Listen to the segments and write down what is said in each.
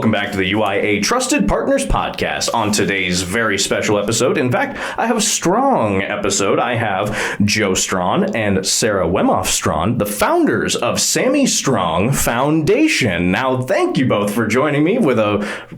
welcome back to the UIA Trusted Partners Podcast. On today's very special episode, in fact, I have a strong episode. I have Joe Strong and Sarah Wemoff-Strong, the founders of SammyStrong Foundation. Now, thank you both for joining me with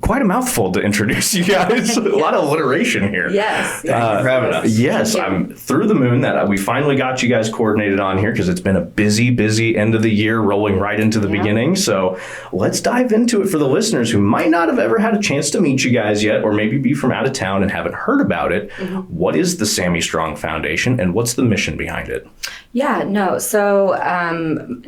quite a mouthful to introduce you guys. A lot of alliteration here. Yes. Thank you for having us. Yes, I'm through the moon that we finally got you guys coordinated on here because it's been a busy end of the year rolling right into the beginning. So let's dive into it for the listeners who might not have ever had a chance to meet you guys yet, or maybe be from out of town and haven't heard about it. Mm-hmm. What is the SammyStrong Foundation and what's the mission behind it? So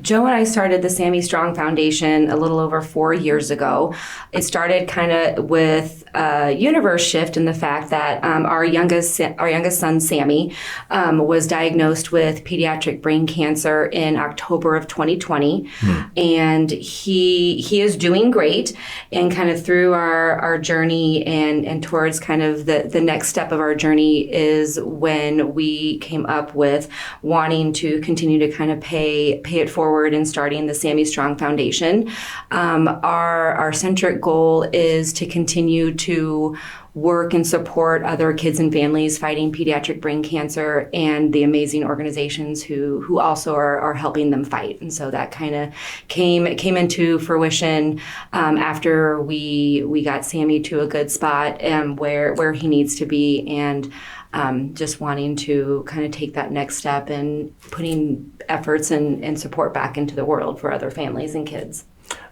Joe and I started the SammyStrong Foundation a little over 4 years ago. It started kind of with a universe shift in the fact that our youngest son, Sammy, was diagnosed with pediatric brain cancer in October of 2020. And he is doing great. And kind of through our journey and towards kind of the next step of our journey is when we came up with wanting to continue to kind of pay it forward and starting the SammyStrong Foundation. Our centric goal is to continue to work and support other kids and families fighting pediatric brain cancer and the amazing organizations who also are helping them fight. And so that kind of came into fruition after we got Sammy to a good spot where he needs to be, and just wanting to kind of take that next step and putting efforts and support back into the world for other families and kids.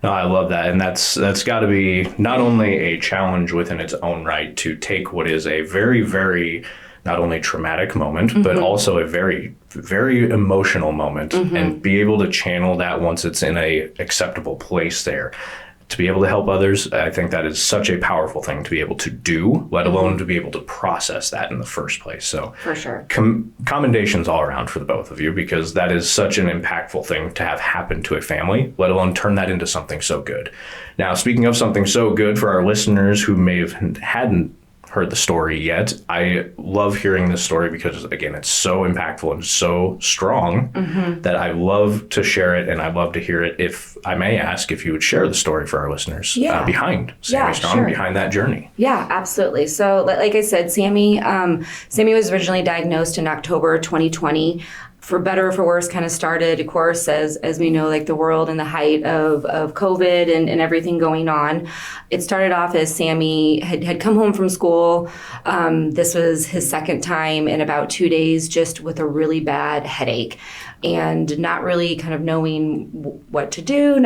No, I love that. And that's got to be not only a challenge within its own right to take what is a very, very not only traumatic moment, but also a very, very emotional moment and be able to channel that once it's in a acceptable place there. To be able to help others, I think that is such a powerful thing to be able to do, let alone to be able to process that in the first place. So for sure, commendations all around for the both of you, because that is such an impactful thing to have happen to a family, let alone turn that into something so good. Now, speaking of something so good, for our listeners who hadn't heard the story yet, I love hearing this story because, again, it's so impactful and so strong that I love to share it, and I'd love to hear it. If I may ask if you would share the story for our listeners behind SammyStrong, behind that journey. Yeah, absolutely. So like I said, Sammy was originally diagnosed in October 2020. For better or for worse, kind of started, of course, as we know, like the world in the height of COVID and everything going on. It started off as Sammy had come home from school. This was his second time in about 2 days, just with a really bad headache. And not really kind of knowing what to do,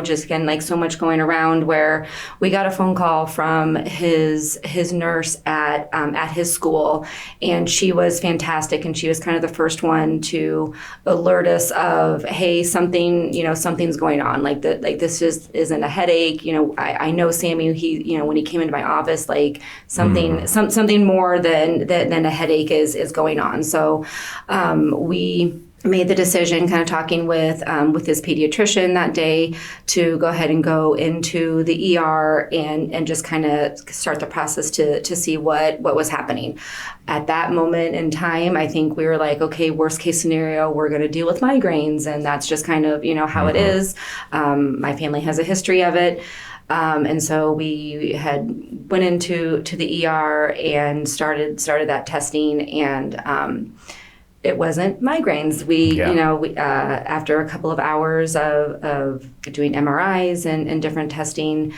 just again, like so much going around, where we got a phone call from his nurse at his school, and she was fantastic, and she was kind of the first one to alert us of, hey, something's going on, like this just isn't a headache. I know Sammy, when he came into my office, like something more than a headache is going on. So we made the decision, kind of talking with his pediatrician that day, to go ahead and go into the ER and just kind of start the process to see what was happening. At that moment in time, I think we were like, okay, worst case scenario, we're going to deal with migraines, and that's just kind of how it is. My family has a history of it. And so we went into the ER and started that testing, and it wasn't migraines. We after a couple of hours of doing MRIs and different testing,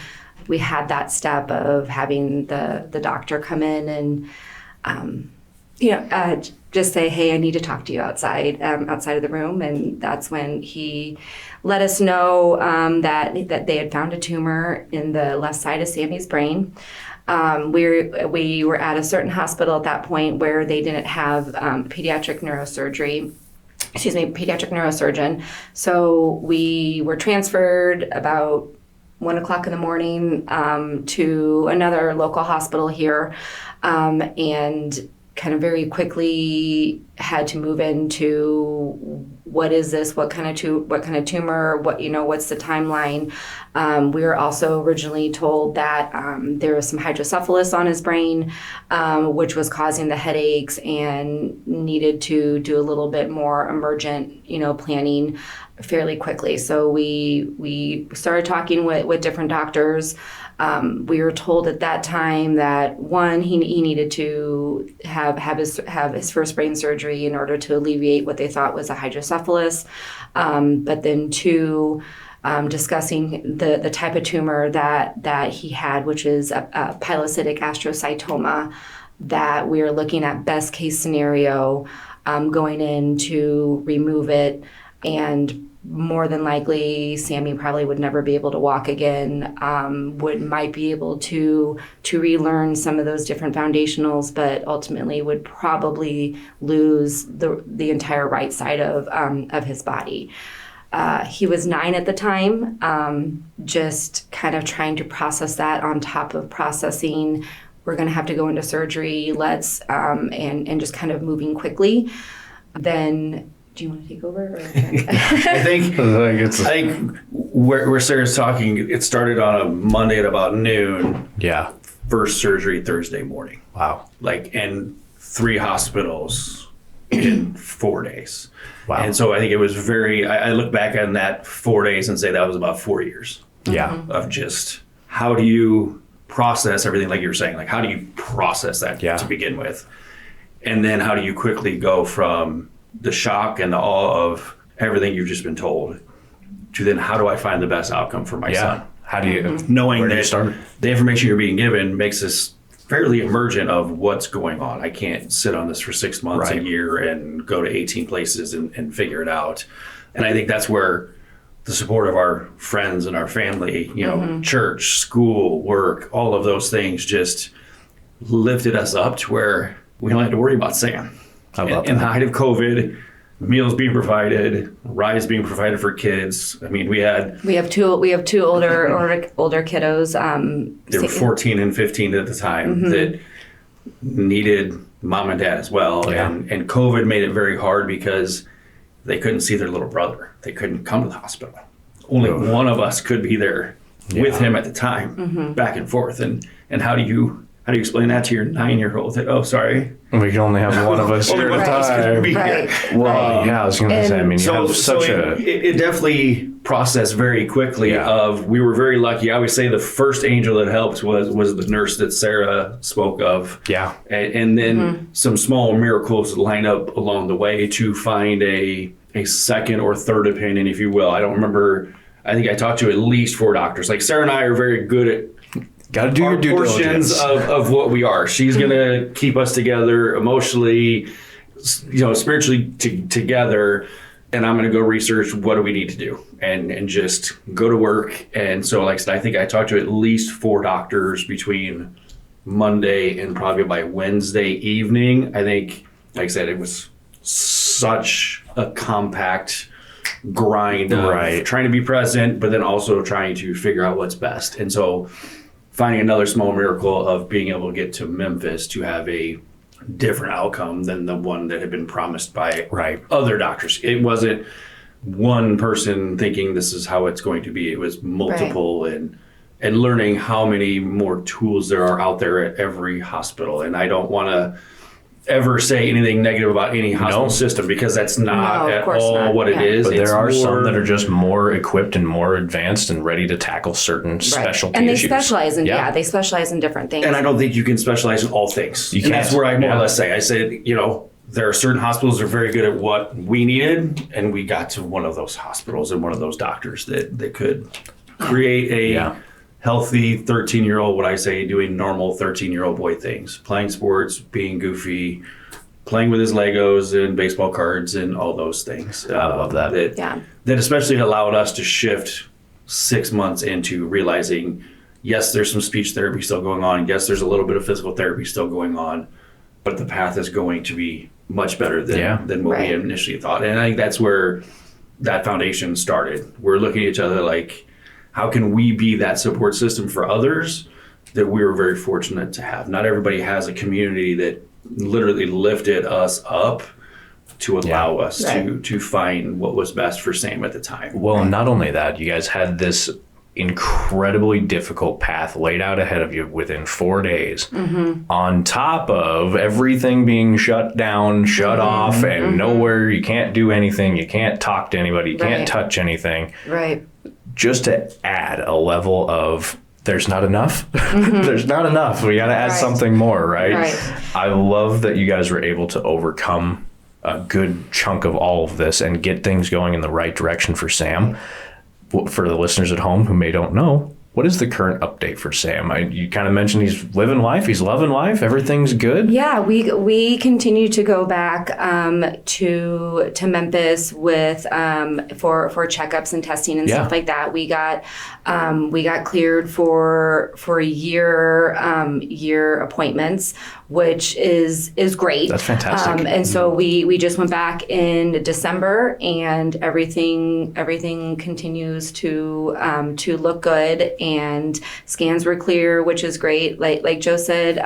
we had that step of having the doctor come in and just say, hey, I need to talk to you outside of the room. And that's when he let us know that they had found a tumor in the left side of Sammy's brain. We were at a certain hospital at that point where they didn't have pediatric neurosurgeon. So we were transferred about 1:00 in the morning to another local hospital here, and kind of very quickly had to move into what is this? What kind of tumor? What's the timeline? We were also originally told that there was some hydrocephalus on his brain, which was causing the headaches, and needed to do a little bit more emergent, planning fairly quickly. So we started talking with different doctors. We were told at that time that one, he needed to have his first brain surgery in order to alleviate what they thought was a hydrocephalus. But then two, discussing the type of tumor that he had, which is a pilocytic astrocytoma, that we are looking at best case scenario, going in to remove it, and more than likely, Sammy probably would never be able to walk again. Might be able to relearn some of those different foundationals, but ultimately would probably lose the entire right side of his body. He was 9 at the time, just kind of trying to process that on top of processing, we're going to have to go into surgery, and just kind of moving quickly. Then, do you want to take over? I think where Sarah's talking, it started on a Monday at about noon. Yeah. First surgery Thursday morning. Wow. And 3 hospitals in 4 days. Wow. And so I think it was I look back on that 4 days and say that was about 4 years. Yeah. Of just, how do you process everything, like you were saying, like how do you process that to begin with? And then how do you quickly go from the shock and the awe of everything you've just been told to then how do I find the best outcome for my son? How do you, knowing that the information you're being given makes us fairly emergent of what's going on. I can't sit on this for 6 months, a year, and go to 18 places and figure it out. And I think that's where the support of our friends and our family, church, school, work, all of those things just lifted us up to where we don't have to worry about Sam. I love in the height of COVID, meals being provided, rides being provided for kids. I mean, we have two older kiddos. They were 14 and 15 at the time that needed mom and dad as well. Yeah. And COVID made it very hard because they couldn't see their little brother. They couldn't come to the hospital. Only one of us could be there with him at the time, back and forth. And how do you explain that to your 9-year-old that, oh, sorry, we can only have one of us here at a time. Well, I was going to say, I mean, it definitely processed very quickly. We were very lucky. I always say the first angel that helped was the nurse that Sarah spoke of. Yeah. And then some small miracles lined up along the way to find a second or third opinion, if you will. I don't remember. I think I talked to at least 4 doctors. Like Sarah and I are very good at got to do your due diligence of what we are. She's going to keep us together emotionally, spiritually together. And I'm going to go research what do we need to do and just go to work. And so, like I said, I think I talked to at least 4 doctors between Monday and probably by Wednesday evening. I think, like I said, it was such a compact grind of trying to be present, but then also trying to figure out what's best. And so finding another small miracle of being able to get to Memphis to have a different outcome than the one that had been promised by other doctors. It wasn't one person thinking this is how it's going to be. It was multiple and learning how many more tools there are out there at every hospital. And I don't want to ever say anything negative about any hospital system because that's not at all what it is. But there are some that are just more equipped and more advanced and ready to tackle certain specialty and they issues. Specialize in they specialize in different things. And I don't think you can specialize in all things. And that's where I more or less say. I said, there are certain hospitals that are very good at what we needed, and we got to one of those hospitals and one of those doctors that could create a healthy 13-year-old, what I say, doing normal 13-year-old boy things, playing sports, being goofy, playing with his Legos and baseball cards and all those things. I love that. That especially allowed us to shift 6 months into realizing, yes, there's some speech therapy still going on. Yes, there's a little bit of physical therapy still going on, but the path is going to be much better than what we initially thought. And I think that's where that foundation started. We're looking at each other like, how can we be that support system for others that we were very fortunate to have? Not everybody has a community that literally lifted us up to allow us Right. to find what was best for Sam at the time. Well, and not only that, you guys had this incredibly difficult path laid out ahead of you within 4 days, on top of everything being shut down, shut off, and nowhere. You can't do anything. You can't talk to anybody. You Right. can't touch anything. Right. Just to add a level of there's not enough. There's not enough. We got to add Right. something more, right? Right. I love that you guys were able to overcome a good chunk of all of this and get things going in the right direction for Sam. For the listeners at home who may don't know, what is the current update for Sam? You kind of mentioned he's living life, he's loving life, everything's good. Yeah, we continue to go back to Memphis with for checkups and testing and stuff like that. We got cleared for year appointments, which is great. That's fantastic. And so we just went back in December, and everything continues to look good, and scans were clear, which is great. Like Joe said,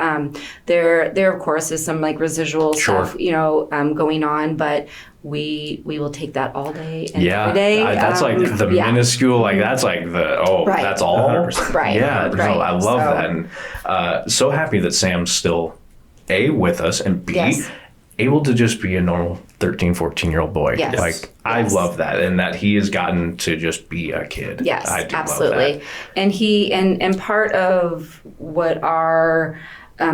there of course is some like residual stuff going on, but we will take that all day and every day. That's like the minuscule, like that's like Right. that's all. 100%. Right. Yeah, Right. no, I love So- that, and so happy that Sam's still A, with us, and B, Yes. able to just be a normal 13, 14-year-old boy. Yes. Like, I Yes. love that, and that he has gotten to just be a kid. Yes, I do absolutely. love And he and part of what our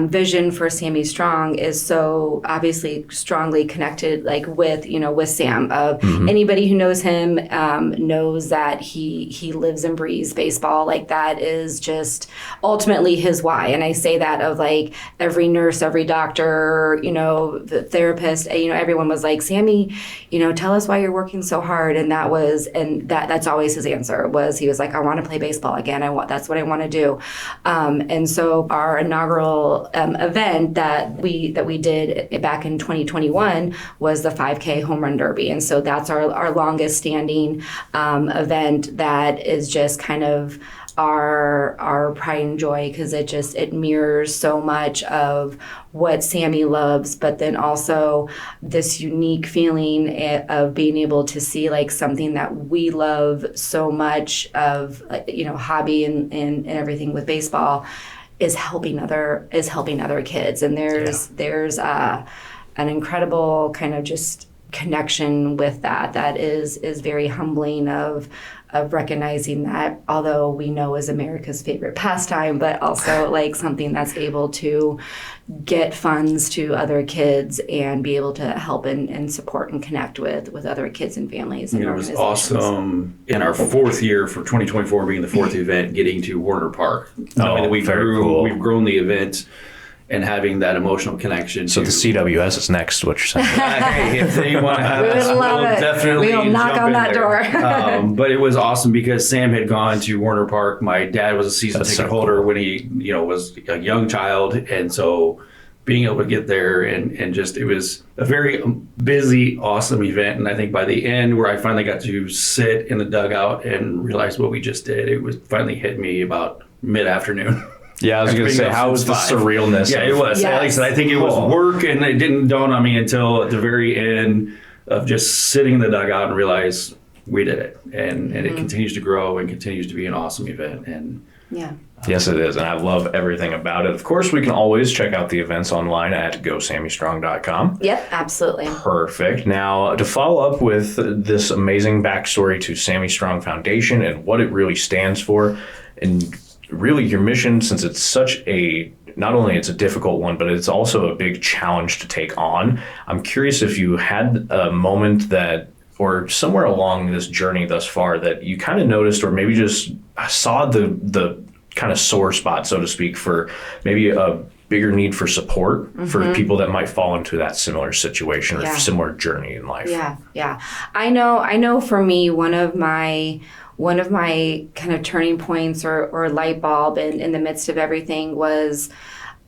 vision for Sammy Strong is so obviously strongly connected, like with Sam. Anybody who knows him knows that he lives and breathes baseball. Like that is just ultimately his why. And I say that of like every nurse, every doctor, the therapist, everyone was like, Sammy, tell us why you're working so hard. And that's always his answer he was like, I want to play baseball again. That's what I want to do. And so our inaugural event that we did back in 2021 was the 5K home run derby, and so that's our longest standing event. That is just kind of our pride and joy, because it mirrors so much of what Sammy loves, but then also this unique feeling of being able to see like something that we love so much of, hobby and everything with baseball is helping other kids. And there's an incredible kind of just connection with that is very humbling of recognizing that, although we know is America's favorite pastime, but also like something that's able to get funds to other kids and be able to help and support and connect with other kids and families. And It was organizations. awesome in our fourth year for 2024 being the fourth event, getting to Warner Park. Knowing that very cool. We've grown the event and having that emotional connection. So the CWS is next, what you're saying. Hey, if they want to have We would us, love we'll it. definitely We'll knock jump on in that there. door. But it was awesome because Sam had gone to Warner Park. My dad was a season That's ticket so holder cool. when he, was a young child, and so being able to get there and just it was a very busy, awesome event. And I think by the end, where I finally got to sit in the dugout and realize what we just did, it was finally hit me about mid-afternoon. Yeah, I was going to Being say, up how was since the 5. surrealness? Yeah, of- it was. Yes. Like I said, I think it was Cool. work, and it didn't dawn on me until at the very end of just sitting in the dugout and realize we did it. And it continues to grow and continues to be an awesome event. And Yeah. Yes, it is, and I love everything about it. Of course, we can always check out the events online at GoSammyStrong.com. Yep, absolutely. Perfect. Now, to follow up with this amazing backstory to SammyStrong Foundation and what it really stands for, and really your mission, since it's such a, not only it's a difficult one, but it's also a big challenge to take on. I'm curious if you had a moment that, or somewhere along this journey thus far, that you kind of noticed, or maybe just saw the kind of sore spot, so to speak, for maybe a bigger need for support for people that might fall into that similar situation or Yeah. similar journey in life. Yeah. I know for me, one of my kind of turning points or light bulb in the midst of everything was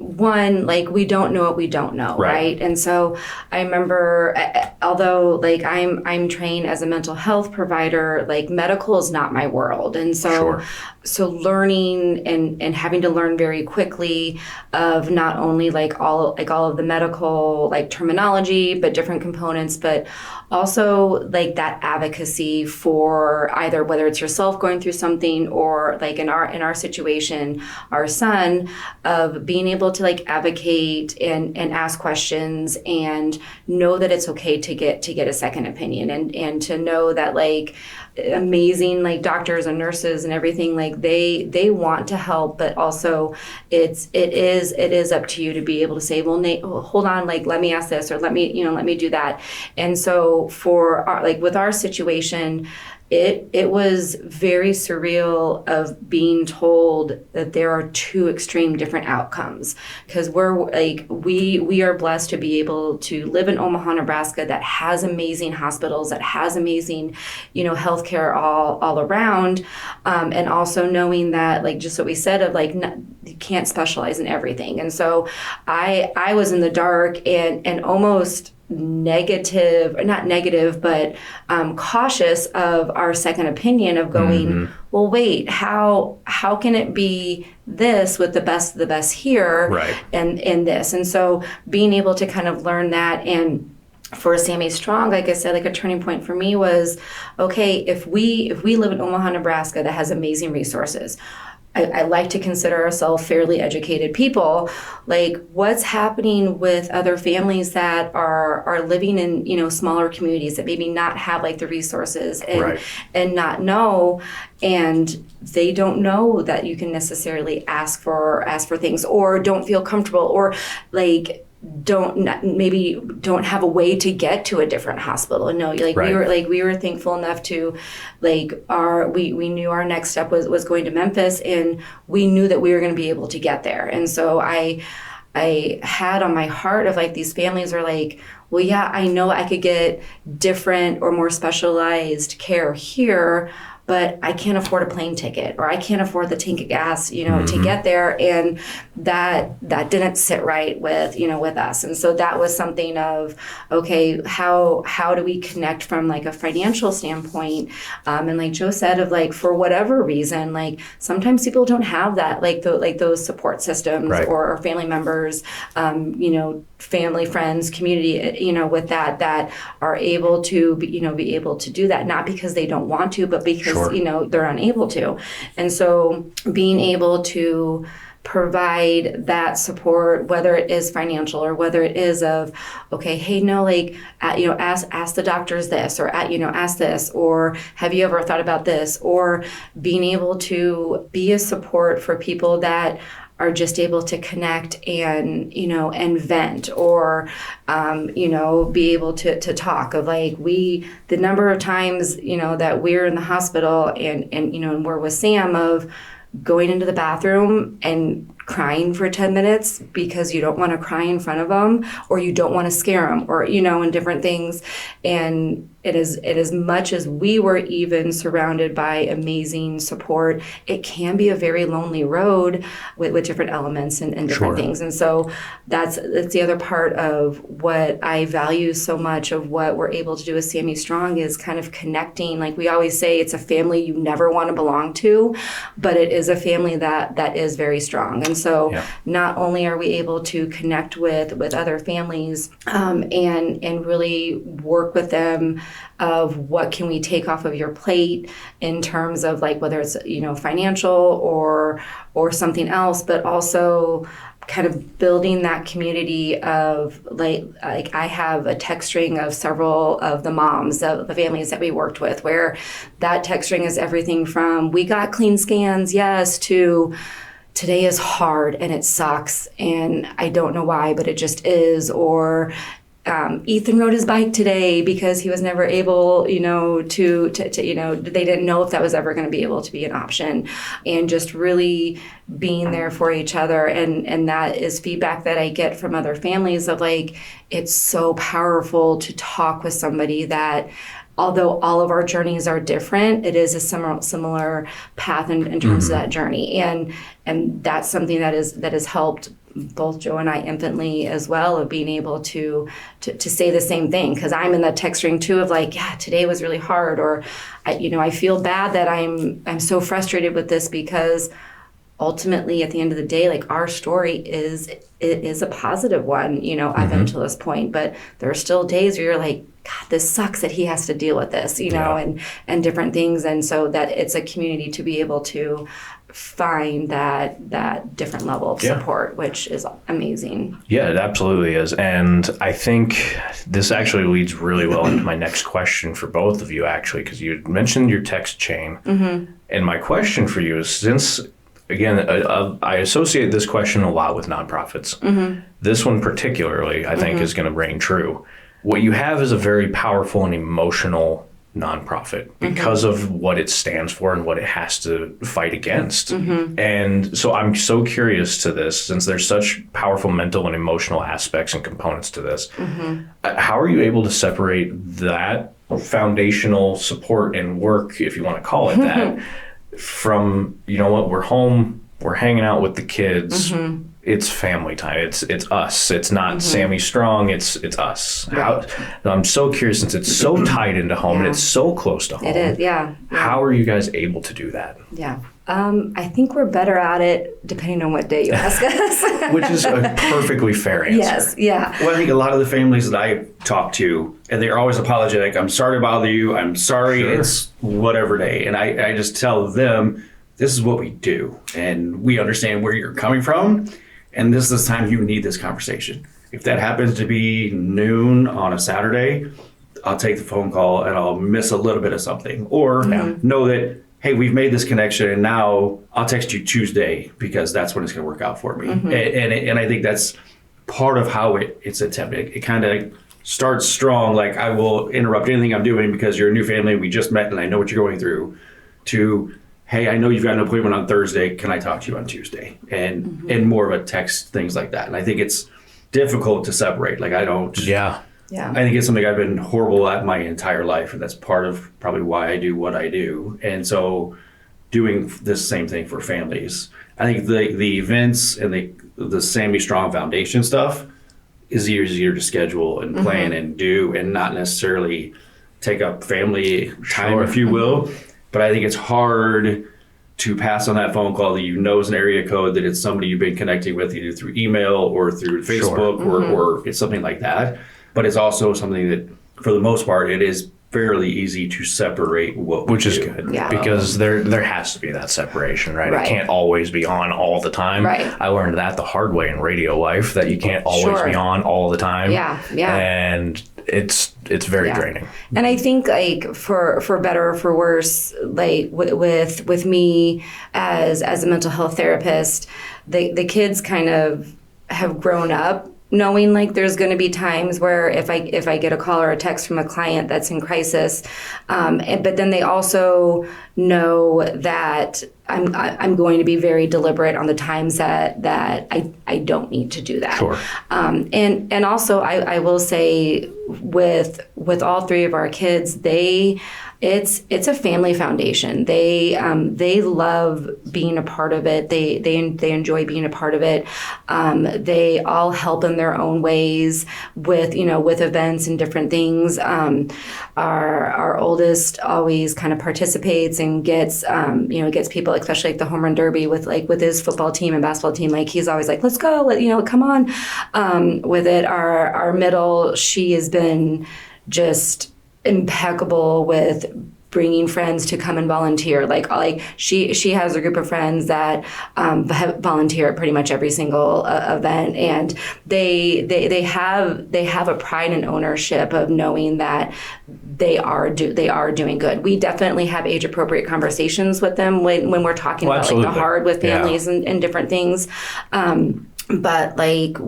one, like, we don't know what we don't know, right? And so I remember, although like I'm trained as a mental health provider, like medical is not my world. And so so learning and having to learn very quickly of not only like all of the medical like terminology, but different components, but also like that advocacy for either whether it's yourself going through something or like in our situation, our son, of being able to like advocate and ask questions and know that it's okay to get a second opinion, and to know that like amazing like doctors and nurses and everything, like they want to help, but also it is up to you to be able to say, well, Nate, hold on, like let me ask this, or let me do that. And so for our, like with our situation, it was very surreal of being told that there are two extreme different outcomes, because we're like we are blessed to be able to live in Omaha, Nebraska, that has amazing hospitals, that has amazing, healthcare all around, and also knowing that, like just what we said, of like you can't specialize in everything. And so I was in the dark and almost not negative, but cautious of our second opinion, of going, well, wait, how can it be this with the best of the best here, and in this? And so being able to kind of learn that, and for SammyStrong, like I said, like a turning point for me was, okay, if we live in Omaha, Nebraska, that has amazing resources, I like to consider ourselves fairly educated people. Like, what's happening with other families that are living in smaller communities that maybe not have like the resources and not know, and they don't know that you can necessarily ask for things, or don't feel comfortable, or like don't have a way to get to a different hospital. And no, like we were thankful enough to like we knew our next step was going to Memphis, and we knew that we were going to be able to get there. And so I had on my heart of like, these families are like, well, yeah, I know I could get different or more specialized care here, but I can't afford a plane ticket, or I can't afford the tank of gas, to get there. And that didn't sit right with us. And so that was something of, okay, how do we connect from like a financial standpoint? And like Joe said, of like, for whatever reason, like sometimes people don't have that, like those support systems, or family members, family, friends, community, with that are able to be able to do that, not because they don't want to, but because they're unable to. And so being able to provide that support, whether it is financial or whether it is of, okay, hey, no, like, ask the doctors this, or ask this, or have you ever thought about this, or being able to be a support for people that are just able to connect and vent, or be able to talk, of like, the number of times that we're in the hospital and we're with Sam, of going into the bathroom and crying for 10 minutes because you don't want to cry in front of them, or you don't want to scare them, or and different things. And it is as much as we were even surrounded by amazing support, it can be a very lonely road with different elements and different things. And so that's the other part of what I value so much of what we're able to do with SammyStrong, is kind of connecting. Like we always say, it's a family you never want to belong to, but it is a family that is very strong. And so not only are we able to connect with other families and really work with them of what can we take off of your plate in terms of like whether it's financial or something else, but also kind of building that community of like I have a text string of several of the moms of the families that we worked with, where that text string is everything from "we got clean scans, yes," to "today is hard and it sucks and I don't know why, but it just is," or Ethan rode his bike today because he was never able, to they didn't know if that was ever going to be able to be an option, and just really being there for each other. And that is feedback that I get from other families of like, it's so powerful to talk with somebody that, although all of our journeys are different, it is a similar path in terms of that journey. And that's something that has helped both Joe and I infantily as well, of being able to say the same thing, because I'm in that text string too of like, yeah, today was really hard, or I feel bad that I'm so frustrated with this, because ultimately at the end of the day, like, our story is a positive one, up until this point, but there are still days where you're like, God, this sucks that he has to deal with this, and different things, and so that it's a community to be able to find that different level of support, which is amazing. Yeah, it absolutely is. And I think this actually leads really well into my next question for both of you, actually, because you mentioned your text chain. And my question for you is, since, again, I associate this question a lot with nonprofits. This one particularly, I think, is going to ring true. What you have is a very powerful and emotional nonprofit because of what it stands for and what it has to fight against. And so I'm so curious to this, since there's such powerful mental and emotional aspects and components to this. How are you able to separate that foundational support and work, if you want to call it that, from, we're home, we're hanging out with the kids, it's family time, it's us, it's not Sammy Strong, it's us. I'm so curious, since it's so tied into home and it's so close to home. It is, yeah. How are you guys able to do that? Yeah. I think we're better at it depending on what day you ask us. Which is a perfectly fair answer. Yes, yeah. Well, I think a lot of the families that I talk to, and they're always apologetic. I'm sorry to bother you. I'm sorry. Sure. It's whatever day. And I just tell them, this is what we do. And we understand where you're coming from. And this is the time you need this conversation. If that happens to be noon on a Saturday, I'll take the phone call and I'll miss a little bit of something. Or know that, hey, we've made this connection, and now I'll text you Tuesday, because that's when it's going to work out for me. And I think that's part of how it's attempted. It kind of starts strong, like, I will interrupt anything I'm doing because you're a new family, we just met and I know what you're going through, to, hey, I know you've got an appointment on Thursday, can I talk to you on Tuesday? And more of a text, things like that. And I think it's difficult to separate. Like, I don't... Yeah. I think it's something I've been horrible at my entire life, and that's part of probably why I do what I do. And so doing this same thing for families, I think the events and the SammyStrong Foundation stuff is easier to schedule and plan and do, and not necessarily take up family time, if you will. But I think it's hard to pass on that phone call that is an area code, that it's somebody you've been connecting with either through email or through Facebook or it's something like that. But it's also something that, for the most part, it is fairly easy to separate what we Which is do. good, Yeah. because there has to be that separation, right? Right. It can't always be on all the time. Right. I learned that the hard way in radio life, that you can't always be on all the time. Yeah. And it's very draining. And I think, like, for better or for worse, like with me as a mental health therapist, the kids kind of have grown up knowing, like, there's going to be times where if I get a call or a text from a client that's in crisis, but then they also know that I'm going to be very deliberate on the times that I don't need to do that. Sure. And also I will say, with all three of our kids, it's a family foundation. They love being a part of it. They enjoy being a part of it. They all help in their own ways with events and different things. Our oldest always kind of participates and gets people, especially like the home run derby with his football team and basketball team. Like, he's always like, let's go, come on, with it. Our middle, she has been just impeccable with bringing friends to come and volunteer. Like she has a group of friends that volunteer at pretty much every single event, and they have a pride and ownership of knowing that they are doing good. We definitely have age appropriate conversations with them when we're talking about like the hard with families and different things. But like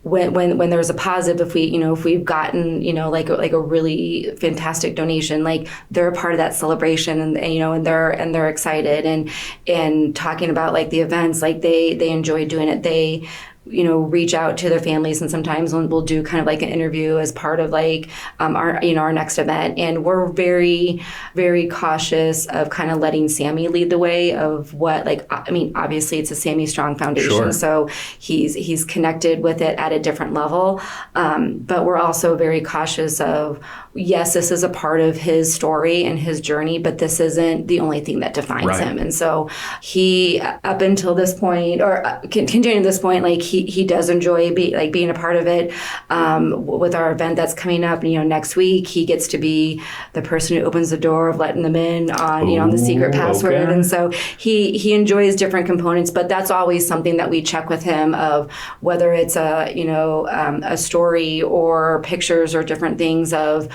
when there's a positive, if we've gotten like a really fantastic donation, like they're a part of that celebration, and they're excited and talking about like the events, like they enjoy doing it. reach out to their families, and sometimes we'll do kind of like an interview as part of like our next event. And we're very, very cautious of kind of letting Sammy lead the way of what, like, I mean, obviously it's a SammyStrong Foundation, Sure. so he's connected with it at a different level. But we're also very cautious of, yes, this is a part of his story and his journey, but this isn't the only thing that defines him. And so he, up until this point, or continuing this point, like he does enjoy being a part of it. With our event that's coming up, next week, he gets to be the person who opens the door of letting them in on the secret password. Okay. And so he enjoys different components, but that's always something that we check with him of whether it's a story or pictures or different things of,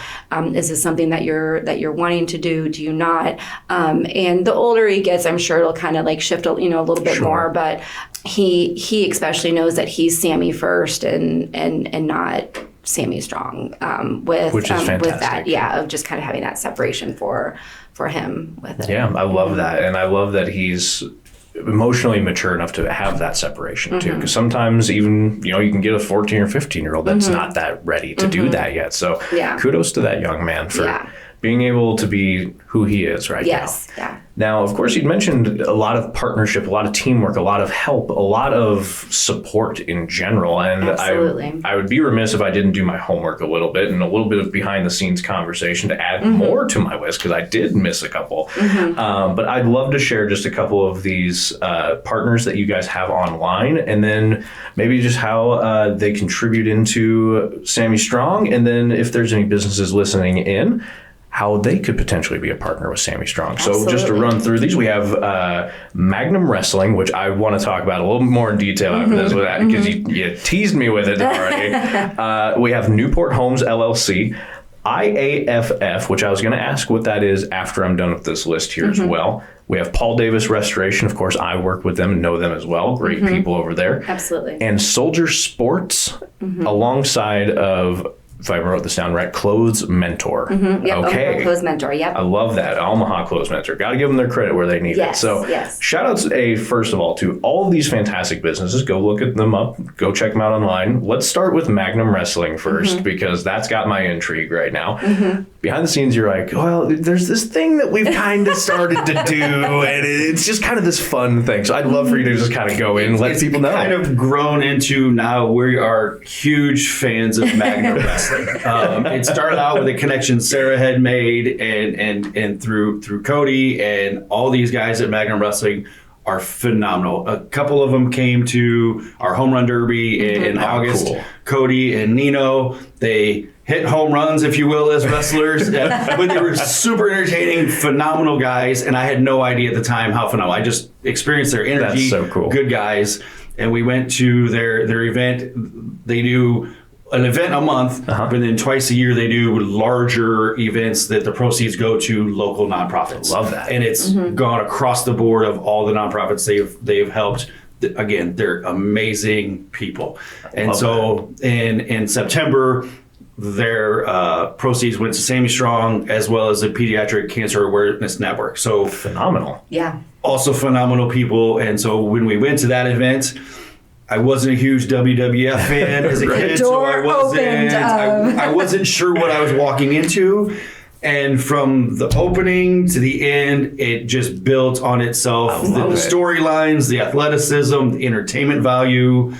is this something that you're wanting to do? Do you not? And the older he gets, I'm sure it'll kind of like shift a little bit more, but he especially knows that he's Sammy first and not SammyStrong, with that, of just kind of having that separation for him with it. Yeah, I love that. And I love that he's emotionally mature enough to have that separation too, because sometimes even you can get a 14 or 15-year-old that's not that ready to do that yet. So kudos to that young man for being able to be who he is right now. Now, of course, you'd mentioned a lot of partnership, a lot of teamwork, a lot of help, a lot of support in general. And I would be remiss if I didn't do my homework a little bit and a little bit of behind the scenes conversation to add more to my list, because I did miss a couple. But I'd love to share just a couple of these partners that you guys have online, and then maybe just how they contribute into SammyStrong. And then if there's any businesses listening in, how they could potentially be a partner with SammyStrong. So just to run through these, we have Magnum Wrestling, which I want to talk about a little more in detail after this, because you teased me with it already. We have Newport Homes LLC, IAFF, which I was going to ask what that is after I'm done with this list here as well. We have Paul Davis Restoration. Of course, I work with them and know them as well. Great people over there. Absolutely. And Soldier Sports, alongside of, if I wrote this down right, Clothes Mentor. Okay. Clothes Mentor, I love that. Omaha Clothes Mentor. Got to give them their credit where they need it. So shout outs, first of all, to all of these fantastic businesses. Go look at them up. Go check them out online. Let's start with Magnum Wrestling first, because that's got my intrigue right now. Behind the scenes, you're like, well, there's this thing that we've kind of started to do, and it's just kind of this fun thing. So I'd love for you to just kind of go in and let people know. It's kind of grown into now we are huge fans of Magnum Wrestling. It started out with a connection Sarah had made, and through Cody, and all these guys at Magnum Wrestling are phenomenal. A couple of them came to our home run derby in August. Cool. Cody and Nino, they hit home runs, if you will, as wrestlers, but they were super entertaining, phenomenal guys, and I had no idea at the time how phenomenal. I just experienced their energy. That's so cool. Good guys, and we went to their event. They do an event a month, but then twice a year they do larger events that the proceeds go to local nonprofits. Love that. And it's gone across the board of all the nonprofits they've helped. Again, they're amazing people. And so in September, their proceeds went to SammyStrong as well as the Pediatric Cancer Awareness Network. So phenomenal. Yeah. Also phenomenal people. And so when we went to that event, I wasn't a huge WWF fan as a kid, so I wasn't sure what I was walking into. And from the opening to the end, it just built on itself. The storylines, the athleticism, the entertainment value.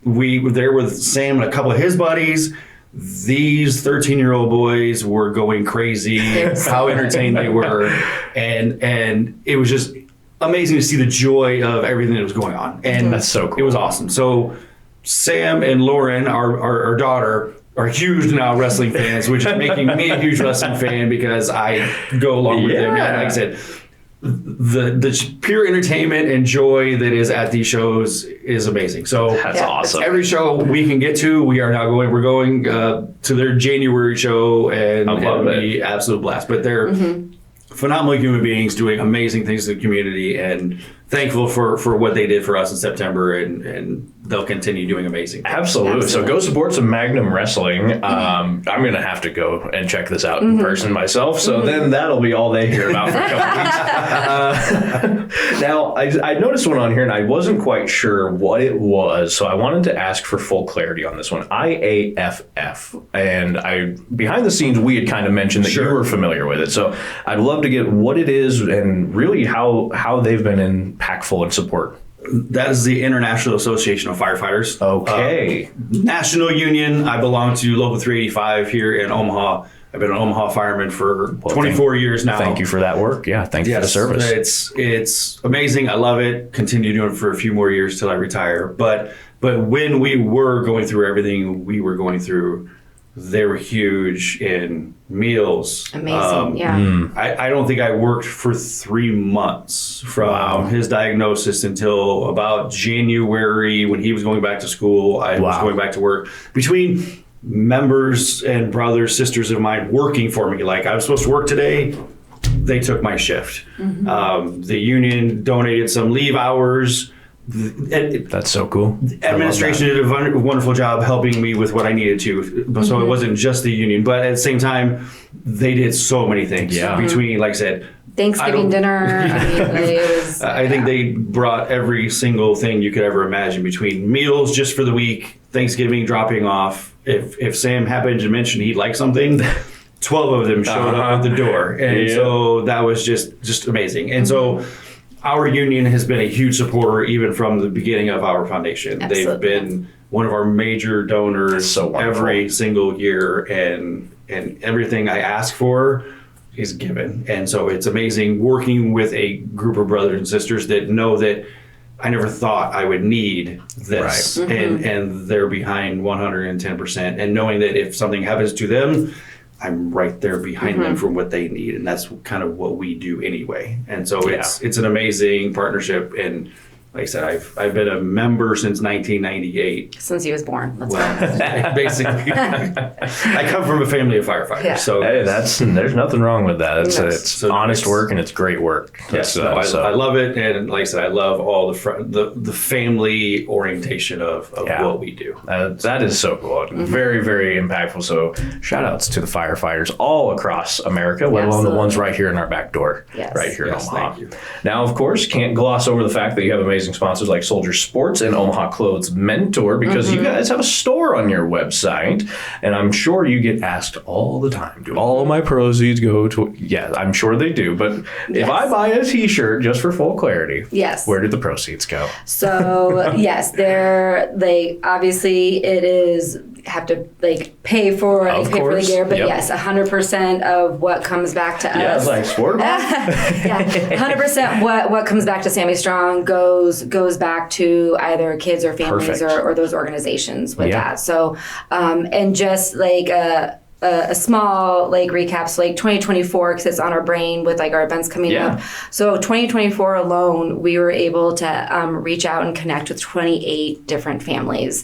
We were there with Sam and a couple of his buddies. These 13-year-old boys were going crazy, how entertained they were. And it was just amazing to see the joy of everything that was going on. And that's so cool. It was awesome. So Sam and Lauren, our daughter, are huge now wrestling fans, which is making me a huge wrestling fan because I go along with them. And like I said, the pure entertainment and joy that is at these shows is amazing. So that's awesome. Every show we can get to, we're going to their January show, and it'll be absolute blast. But they're phenomenal human beings doing amazing things in the community, and thankful for what they did for us in September, and they'll continue doing amazing things. Absolutely. So go support some Magnum Wrestling. I'm going to have to go and check this out in person myself. So then that'll be all they hear about for a couple weeks. Now, I noticed one on here and I wasn't quite sure what it was. So I wanted to ask for full clarity on this one. IAFF. And behind the scenes, we had kind of mentioned that you were familiar with it. So I'd love to get what it is and really how they've been impactful in support. That is the International Association of Firefighters. Okay. National Union. I belong to Local 385 here in Omaha. I've been an Omaha fireman for 24 years now. Thank you for that work. Yeah, thank you for the service. It's amazing. I love it. Continue doing it for a few more years till I retire. But when we were going through everything we were going through, they were huge in meals. Amazing, yeah. I don't think I worked for 3 months from his diagnosis until about January when he was going back to school. I was going back to work. Between members and brothers, sisters of mine working for me, like I was supposed to work today, they took my shift. The union donated some leave hours. That's so cool. Administration did a wonderful job helping me with what I needed to. So it wasn't just the union, but at the same time, they did so many things. Between, like I said, Thanksgiving dinner. I think they brought every single thing you could ever imagine, between meals just for the week, Thanksgiving dropping off. If Sam happened to mention he'd like something, 12 of them showed up at the door. And so that was just amazing. And so our union has been a huge supporter even from the beginning of our foundation. Absolutely. They've been one of our major donors every single year, and everything I ask for is given. And so it's amazing working with a group of brothers and sisters that know that I never thought I would need this, and they're behind 110%, and knowing that if something happens to them, I'm right there behind them for what they need, and that's kind of what we do anyway. And so it's an amazing partnership, and like I said, I've been a member since 1998. Since he was born. Basically, I come from a family of firefighters. So hey, there's nothing wrong with that. It's honest work and it's great work. I love it, and like I said, I love all the family orientation of what we do. That is so cool. Very, very impactful. So shout outs to the firefighters all across America, let alone the ones right here in our back door, right here in Omaha. Thank you. Now, of course, can't gloss over the fact that you have amazing sponsors like Soldier Sports and Omaha Clothes Mentor, because you guys have a store on your website, and I'm sure you get asked all the time, do all of my proceeds go to... Yeah, I'm sure they do, but if I buy a t-shirt, just for full clarity, where did the proceeds go? So yes, obviously it is have to pay for the gear, but yes, 100% of what comes back to us. Yeah, it's like sport. 100% what comes back to SammyStrong goes back to either kids or families or those organizations with that. So and just a small recap, so 2024, because it's on our brain with our events coming up. So 2024 alone, we were able to reach out and connect with 28 different families.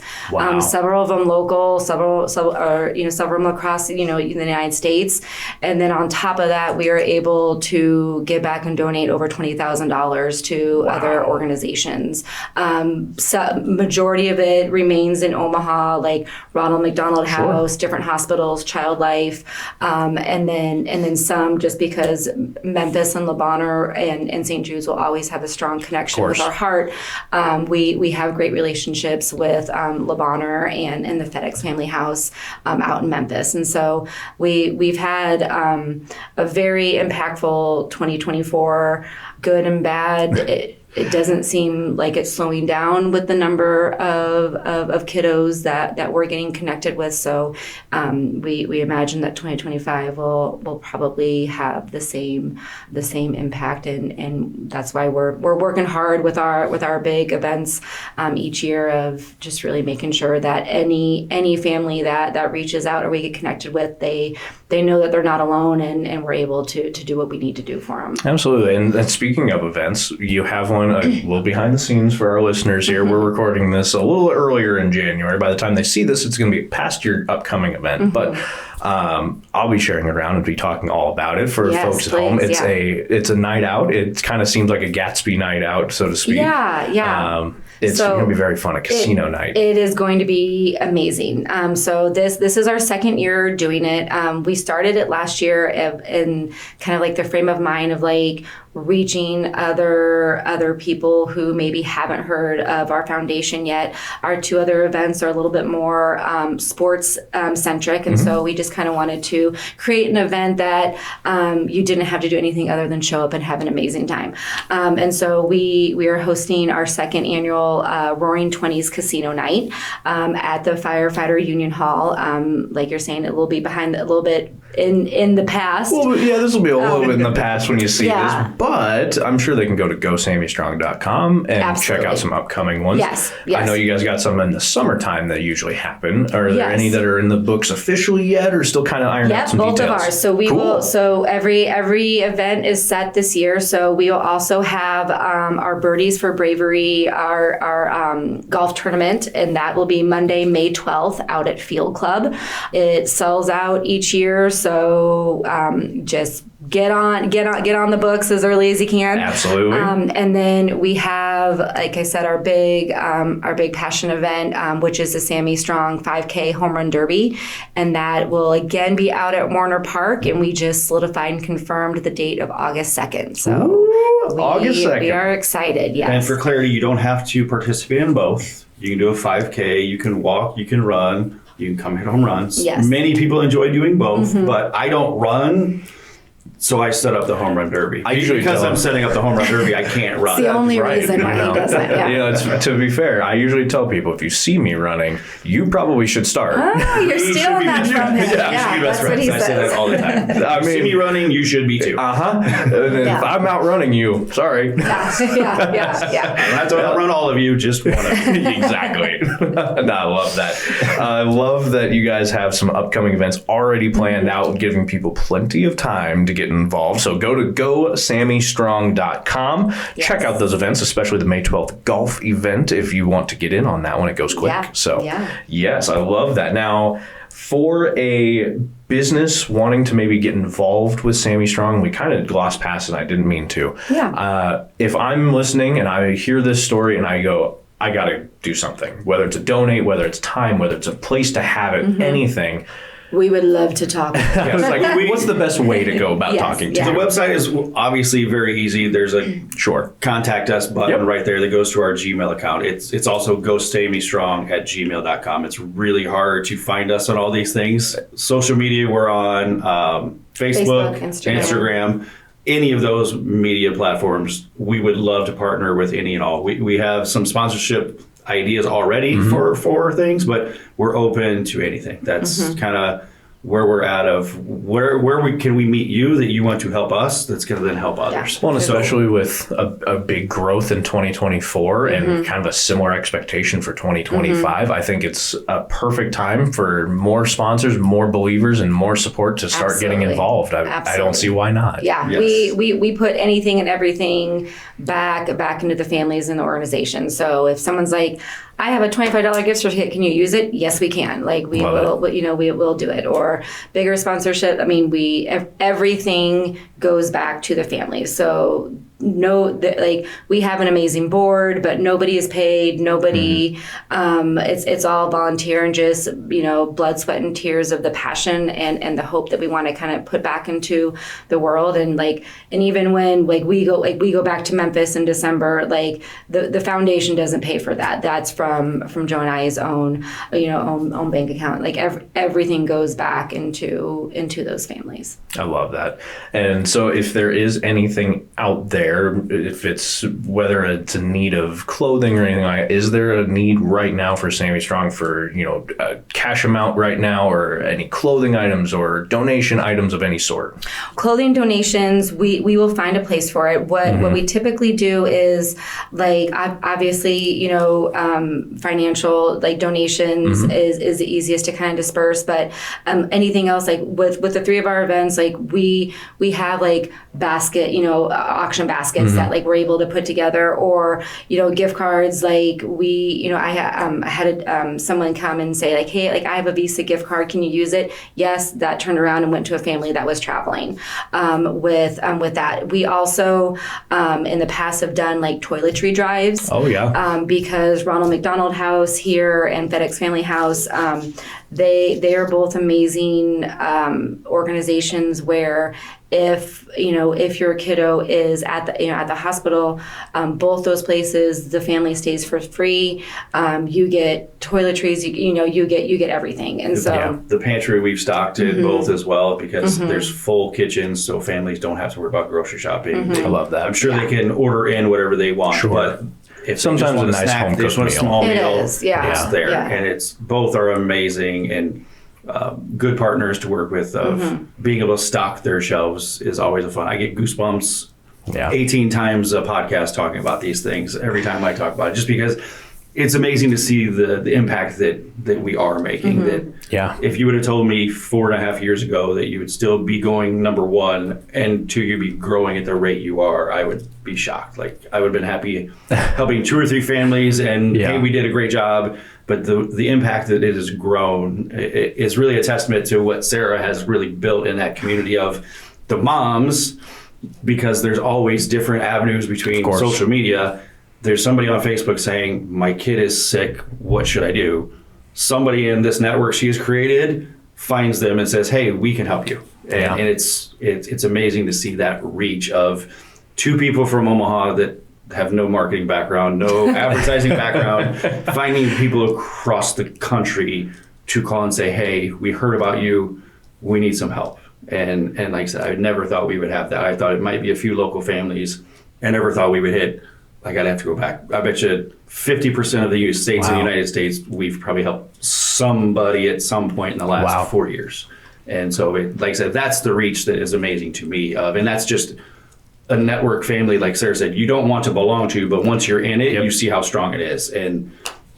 Several of them local, several of them across the United States, and then on top of that, we were able to give back and donate over $20,000 to other organizations. So majority of it remains in Omaha, like Ronald McDonald House, different hospitals, Child Life, and then some, just because Memphis and Lebanon and St. Jude's will always have a strong connection with our heart. We have great relationships with Lebanon and the FedEx Family House out in Memphis, and so we've had a very impactful 2024, good and bad. It doesn't seem like it's slowing down with the number of kiddos that we're getting connected with. So we imagine that 2025 will probably have the same impact, and that's why we're working hard with our big events each year, of just really making sure that any family that reaches out or we get connected with, they know that they're not alone, and we're able to do what we need to do for them. Absolutely. And speaking of events, you have one going a little behind the scenes for our listeners here. We're recording this a little earlier in January. By the time they see this, it's going to be past your upcoming event. But I'll be sharing it around and be talking all about it for folks at home. It's a night out. It kind of seems like a Gatsby night out, so to speak. Yeah. It's going to be very fun, a casino night. It is going to be amazing. So this is our second year doing it. We started it last year in kind of like the frame of mind of like reaching other people who maybe haven't heard of our foundation yet. Our two other events are a little bit more sports centric, and so we just kind of wanted to create an event that you didn't have to do anything other than show up and have an amazing time. And so we are hosting our second annual Roaring 20s Casino Night at the Firefighter Union Hall. Like you're saying, it will be behind a little bit in the past. Well, yeah, this will be a little bit in the past when you see this, but I'm sure they can go to GoSammyStrong.com and check out some upcoming ones. Yes. I know you guys got some in the summertime that usually happen. Are there any that are in the books officially yet, or still kind of iron out some both details? of ours. So we will. So every event is set this year. So we will also have our Birdies for Bravery, our golf tournament, and that will be Monday, May 12th, out at Field Club. It sells out each year. So just get on the books as early as you can. Absolutely. And then we have, like I said, our big passion event, which is the SammyStrong 5K Home Run Derby, and that will again be out at Warner Park. And we just solidified and confirmed the date of August 2nd. So August 2nd. We are excited. Yes. And for clarity, you don't have to participate in both. You can do a 5K. You can walk. You can run. You can come hit home runs. Yes. Many people enjoy doing both, but I don't run. So I set up the home run derby. Because I'm setting up the home run derby, I can't run. It's the only reason why he doesn't. Yeah. To be fair, I usually tell people if you see me running, you probably should start. Oh, you're stealing that from him. Yeah, that's what he says. I say that all the time. If you see me running, you should be too. If I'm outrunning you, sorry. Yeah. I have to outrun all of you, just one of you. Exactly. No, I love that. I love that you guys have some upcoming events already planned out, giving people plenty of time to get involved. So go to GoSammyStrong.com. Check out those events, especially the May 12th golf event if you want to get in on that one. It goes quick. Yes, I love that. Now, for a business wanting to maybe get involved with SammyStrong, we kind of glossed past it. I didn't mean to. If I'm listening and I hear this story and I go, I got to do something, whether it's a donate, whether it's time, whether it's a place to have it, anything. We would love to talk. What's the best way to go about talking to The website is obviously very easy. There's a contact us button right there that goes to our Gmail account. It's also GoSammyStrong@gmail.com. It's really hard to find us on all these things. Social media, we're on Facebook, Instagram. Any of those media platforms, we would love to partner with any and all. We have some sponsorship ideas already for things, but we're open to anything. That's kind of where we're at of where we can we meet you that you want to help us that's going to then help others. Well, and especially with a big growth in 2024 and kind of a similar expectation for 2025, I think it's a perfect time for more sponsors, more believers, and more support to start getting involved. I don't see why not. Yeah, we put anything and everything back into the families and the organization. So if someone's like, I have a $25 gift certificate, can you use it? Yes, we can. Like we will do it. Or bigger sponsorship. I mean, everything goes back to the family. So we have an amazing board, but nobody is paid. Nobody, it's all volunteer and just, blood, sweat, and tears of the passion and the hope that we want to kind of put back into the world. And even when we go back to Memphis in December, the foundation doesn't pay for that. That's from Joe and I's own bank account. Everything goes back into those families. I love that. And so if there is anything out there, if it's whether it's a need of clothing or anything like that, is there a need right now for SammyStrong for a cash amount right now, or any clothing items or donation items of any sort? Clothing donations, we will find a place for it. What we typically do is obviously financial donations is the easiest to kind of disperse, but anything else with the three of our events, we have auction baskets that like we're able to put together, or gift cards. Like I had someone come and say like, hey, like I have a Visa gift card, can you use it? Yes, that turned around and went to a family that was traveling with that. We also in the past have done like toiletry drives. Oh yeah. Because Ronald McDonald House here and FedEx Family House, they are both amazing organizations where if your kiddo is at the hospital, both those places the family stays for free. You get toiletries, you get everything, and so the pantry we've stocked it both as well because there's full kitchens, so families don't have to worry about grocery shopping. I love that. I'm sure they can order in whatever they want, but if sometimes they just want a nice snack, home they just cooked want a meal. small It meal, is, yeah. it's there, Yeah. and it's both are amazing and. Good partners to work with. Being able to stock their shelves is always a fun. I get goosebumps 18 times a podcast talking about these things every time I talk about it, just because it's amazing to see the impact that we are making. That if you would have told me 4.5 years ago that you would still be going number one and two, you'd be growing at the rate you are, I would be shocked. Like I would have been happy helping 2 or 3 families and hey, we did a great job. But the impact that it has grown is really a testament to what Sarah has really built in that community of the moms, because there's always different avenues between social media. There's somebody on Facebook saying, my kid is sick, what should I do? Somebody in this network she has created finds them and says, hey, we can help you. And it's amazing to see that reach of 2 people from Omaha that have no marketing background, no advertising background, finding people across the country to call and say, hey, we heard about you, we need some help. And like I said, I never thought we would have that. I thought it might be a few local families. I never thought we would hit, like I'd have to go back. I bet you 50% of the states in the United States, we've probably helped somebody at some point in the last 4 years. And so, like I said, that's the reach that is amazing to me. And that's just a network family, like Sarah said, you don't want to belong to, but once you're in it, you see how strong it is. And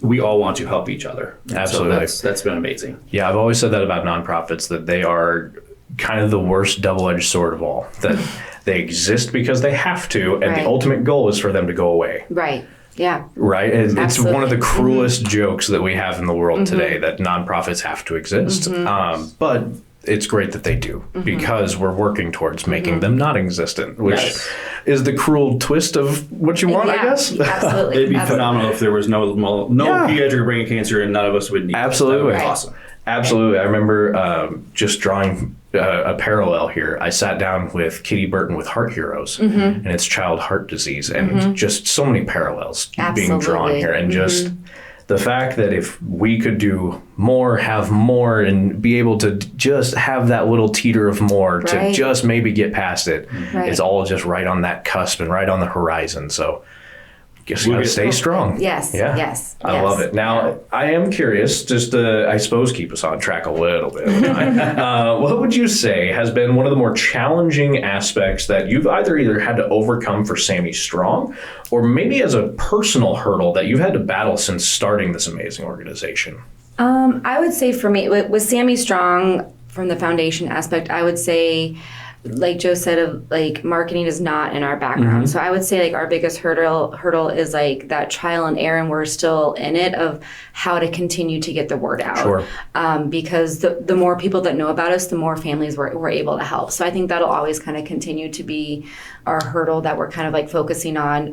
we all want to help each other. And absolutely. So that's been amazing. Yeah, I've always said that about nonprofits, that they are kind of the worst double-edged sword of all. That they exist because they have to, and the ultimate goal is for them to go away. Right. Yeah. Right? It's one of the cruelest jokes that we have in the world today, that nonprofits have to exist. But it's great that they do, because we're working towards making them non-existent, which is the cruel twist of what you want, I guess. Absolutely. It'd be phenomenal if there was no pediatric brain cancer and none of us would need Absolutely. That would be awesome. Absolutely. I remember just drawing a parallel here. I sat down with Kitty Burton with Heart Heroes and it's child heart disease, and just so many parallels being drawn here. And just the fact that if we could do more, have more, and be able to just have that little teeter of more to just maybe get past it, it's all just right on that cusp and right on the horizon. So just gotta stay strong. Yes. I love it. Now, I am curious, just to, I suppose, keep us on track a little bit. What would you say has been one of the more challenging aspects that you've either had to overcome for Sammy Strong, or maybe as a personal hurdle that you've had to battle since starting this amazing organization? I would say for me, with Sammy Strong, from the foundation aspect, I would say, like Joe said, of like marketing is not in our background. So I would say like our biggest hurdle is like that trial and error, and we're still in it, of how to continue to get the word out. Because the more people that know about us, the more families we're able to help. So I think that'll always kind of continue to be our hurdle that we're kind of like focusing on.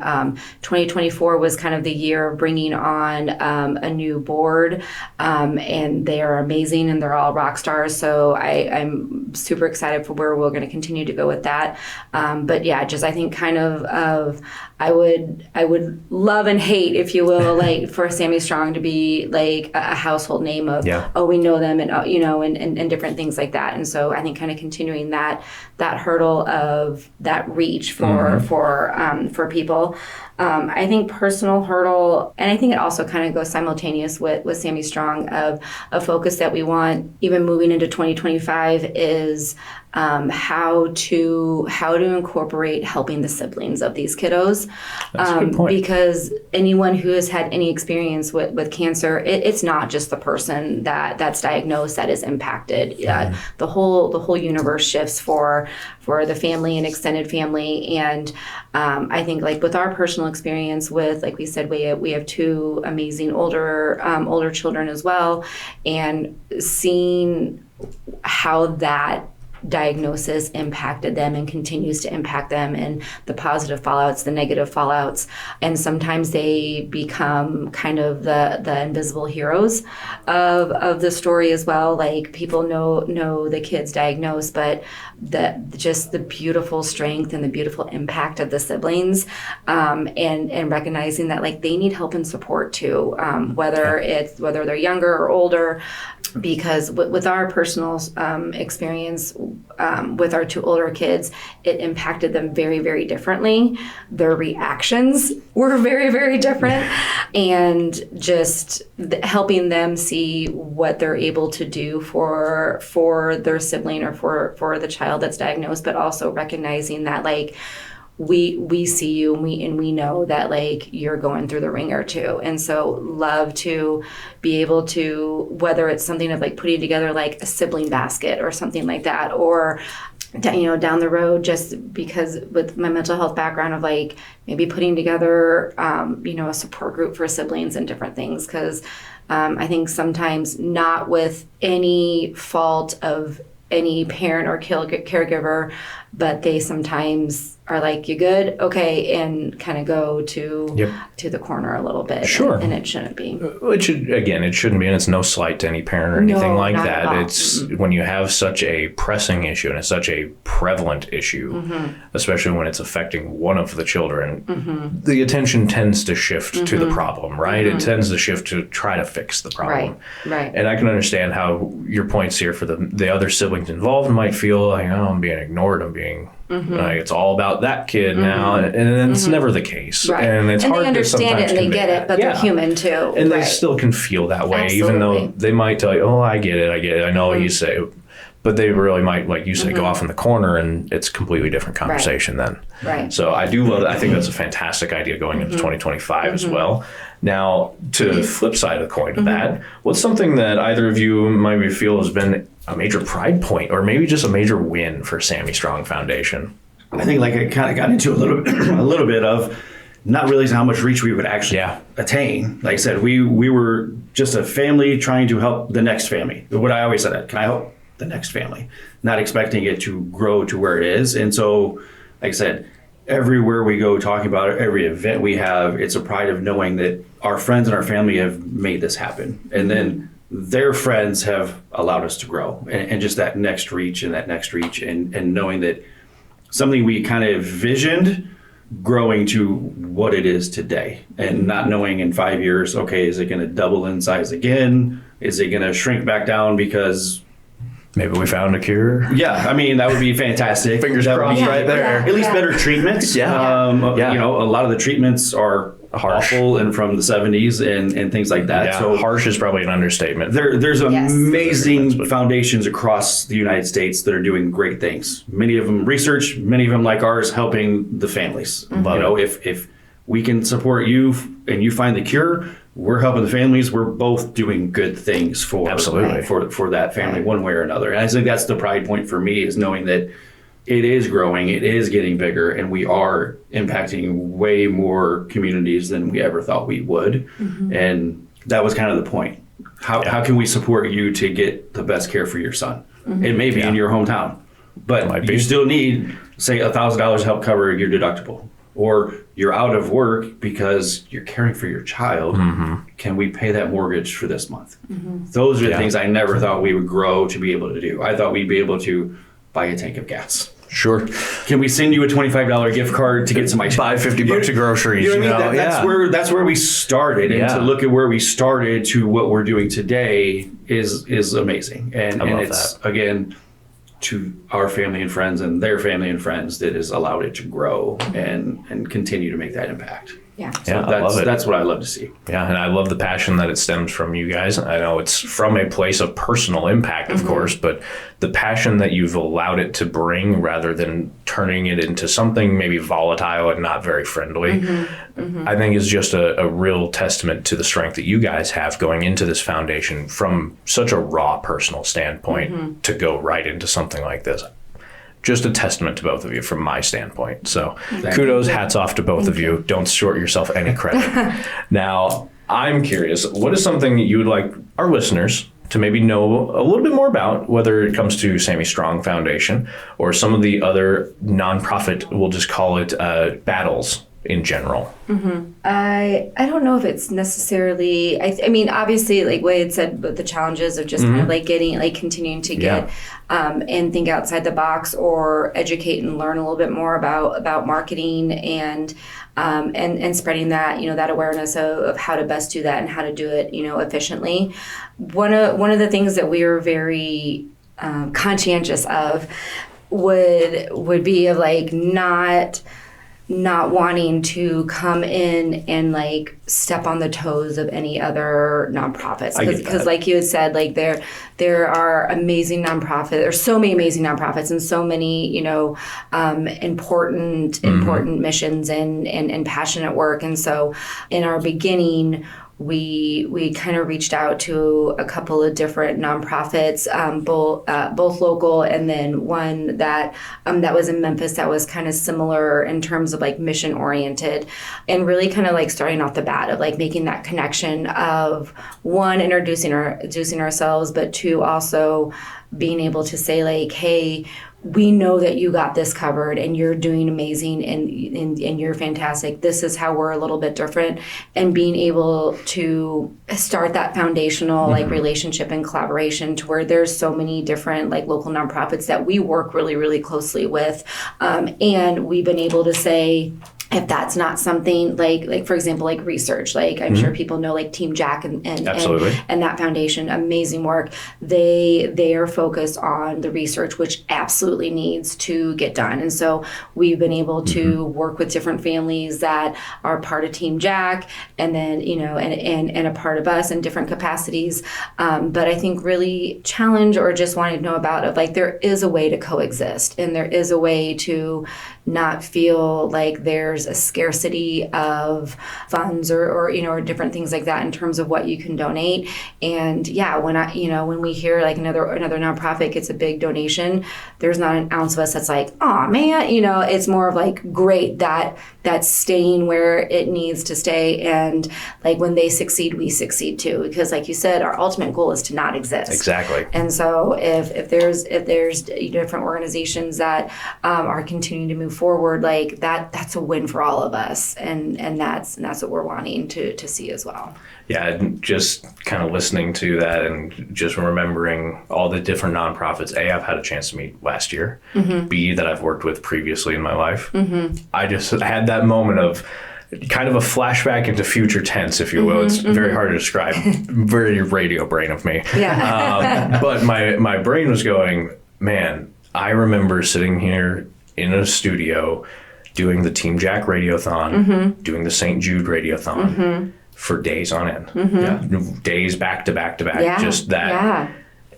2024 was kind of the year of bringing on a new board, and they are amazing and they're all rock stars. So I'm super excited for where we're going to continue to go with that. But yeah, just I think kind of I would love and hate, if you will, like for Sammy Strong to be like a household name of, oh, we know them, and and different things like that. And so I think kind of continuing that hurdle of that reach for people. I think personal hurdle, and I think it also kind of goes simultaneous with Sammy Strong, of a focus that we want even moving into 2025 is how to incorporate helping the siblings of these kiddos. That's a good point. Because anyone who has had any experience with cancer, it's not just the person that's diagnosed that is impacted. The whole universe shifts for the family and extended family. And I think like with our personal experience with, like we said, we have two amazing older children as well, and seeing how that diagnosis impacted them and continues to impact them, and the positive fallouts, the negative fallouts, and sometimes they become kind of the invisible heroes of the story as well. Like people know the kids diagnosed, but just the beautiful strength and the beautiful impact of the siblings, and recognizing that like they need help and support too, whether they're younger or older. Because with our personal experience with our two older kids, it impacted them very, very differently. Their reactions were very, very different. And just helping them see what they're able to do for their sibling or for the child that's diagnosed, but also recognizing that like, we see you and we know that like you're going through the ringer too. And so love to be able to, whether it's something of like putting together like a sibling basket or something like that, or down the road, just because with my mental health background of like maybe putting together a support group for siblings and different things. Because I think sometimes, not with any fault of any parent or caregiver, but they sometimes are like, you good? Okay. And kind of go to the corner a little bit. Sure. And it shouldn't be. It shouldn't be. And it's no slight to any parent or anything like not that. at all. It's when you have such a pressing issue and it's such a prevalent issue, especially when it's affecting one of the children, the attention tends to shift to the problem, right? It tends to shift to try to fix the problem. Right. And I can understand how your points here for the other siblings involved might feel like, oh, I'm being ignored. I'm being like, it's all about that kid now. And it's never the case. Right. And it's hard they understand to sometimes it and they convey get it, that. but they're human too. And they still can feel that way, even though they might tell you, oh, I get it. I know what you say. But they really might, like you say, go off in the corner, and it's a completely different conversation then. Right. So I do love that. I think that's a fantastic idea going into 2025 as well. Now, to the flip side of the coin to that, what's something that either of you maybe feel has been a major pride point or maybe just a major win for SammyStrong Foundation? I think like I kind of got into a little bit of not realizing how much reach we would actually attain. Like I said, we were just a family trying to help the next family. What I always said, can I help the next family? Not expecting it to grow to where it is. And so, like I said, everywhere we go talking about it, every event we have, it's a pride of knowing that our friends and our family have made this happen. And then their friends have allowed us to grow, and just that next reach and knowing that something we kind of visioned growing to what it is today, and not knowing in 5 years, okay, is it going to double in size again? Is it going to shrink back down because maybe we found a cure? Yeah, I mean, that would be fantastic. Fingers crossed right there. At least better treatments. A lot of the treatments are harsh. awful and from the 70s and things like that. Yeah, so harsh is probably an understatement. There's amazing foundations across the United States that are doing great things. Many of them research, many of them like ours, helping the families. If we can support you and you find the cure, we're helping the families. We're both doing good things for that family one way or another. And I think that's the pride point for me, is knowing that it is growing, it is getting bigger, and we are impacting way more communities than we ever thought we would. And that was kind of the point. How can we support you to get the best care for your son? It may be in your hometown, but you still need, say, $1,000 to help cover your deductible. Or you're out of work because you're caring for your child. Can we pay that mortgage for this month? Those are the things I never thought we would grow to be able to do. I thought we'd be able to buy a tank of gas. Sure. Can we send you a $25 gift card to get some ice cream? Buy $50 of groceries. You know what I mean? That's where we started. And to look at where we started to what we're doing today is amazing. And it's, again, to our family and friends and their family and friends that has allowed it to grow and continue to make that impact. Yeah. So I love it. That's what I love to see. Yeah, and I love the passion that it stems from you guys. I know it's from a place of personal impact, of course, but the passion that you've allowed it to bring rather than turning it into something maybe volatile and not very friendly, I think is just a real testament to the strength that you guys have going into this foundation from such a raw personal standpoint to go right into something like this. Just a testament to both of you from my standpoint. So kudos, hats off to both of you. Don't short yourself any credit. Now, I'm curious, what is something that you would like our listeners to maybe know a little bit more about, whether it comes to SammyStrong Foundation or some of the other nonprofit, we'll just call it battles in general? I don't know if it's necessarily, I mean, obviously, like Wade said, but the challenges of just kind of like getting, like continuing to get and think outside the box or educate and learn a little bit more about marketing and spreading that, that awareness of how to best do that and how to do it, efficiently. One of the things that we were very conscientious of would be of like not wanting to come in and like step on the toes of any other nonprofits, because like you had said, like there are amazing nonprofits. There's so many amazing nonprofits and so many important missions and passionate work. And so in our beginning, we kind of reached out to a couple of different nonprofits, both local and then one that was in Memphis that was kind of similar in terms of like mission oriented, and really kind of like starting off the bat of like making that connection of one, introducing ourselves, but two, also being able to say like, hey, we know that you got this covered and you're doing amazing and you're fantastic. This is how we're a little bit different, and being able to start that foundational like relationship and collaboration to where there's so many different like local nonprofits that we work really, really closely with. And we've been able to say, if that's not something like for example, like research, like I'm sure people know like Team Jack and that foundation, amazing work. They are focused on the research, which absolutely needs to get done. And so we've been able to work with different families that are part of Team Jack, and then and a part of us in different capacities. But I think really challenge or just wanting to know about of like there is a way to coexist, and there is a way to not feel like there's a scarcity of funds or different things like that in terms of what you can donate. And when we hear like another nonprofit gets a big donation, there's not an ounce of us that's like, oh man, it's more of like, great, that's staying where it needs to stay. And like when they succeed, we succeed too, because like you said, our ultimate goal is to not exist. Exactly. And so if there's different organizations that are continuing to move forward, like that's a win for all of us, and that's what we're wanting to see as well. Yeah, just kind of listening to that and just remembering all the different nonprofits I've had a chance to meet last year, B, that I've worked with previously in my life. I had that moment of kind of a flashback into future tense, if you will. It's very hard to describe. Very radio brain of me. Yeah. But my brain was going, man, I remember sitting here in a studio doing the Team Jack Radiothon, doing the St. Jude Radiothon for days on end. Days back to back to back, just that. Yeah.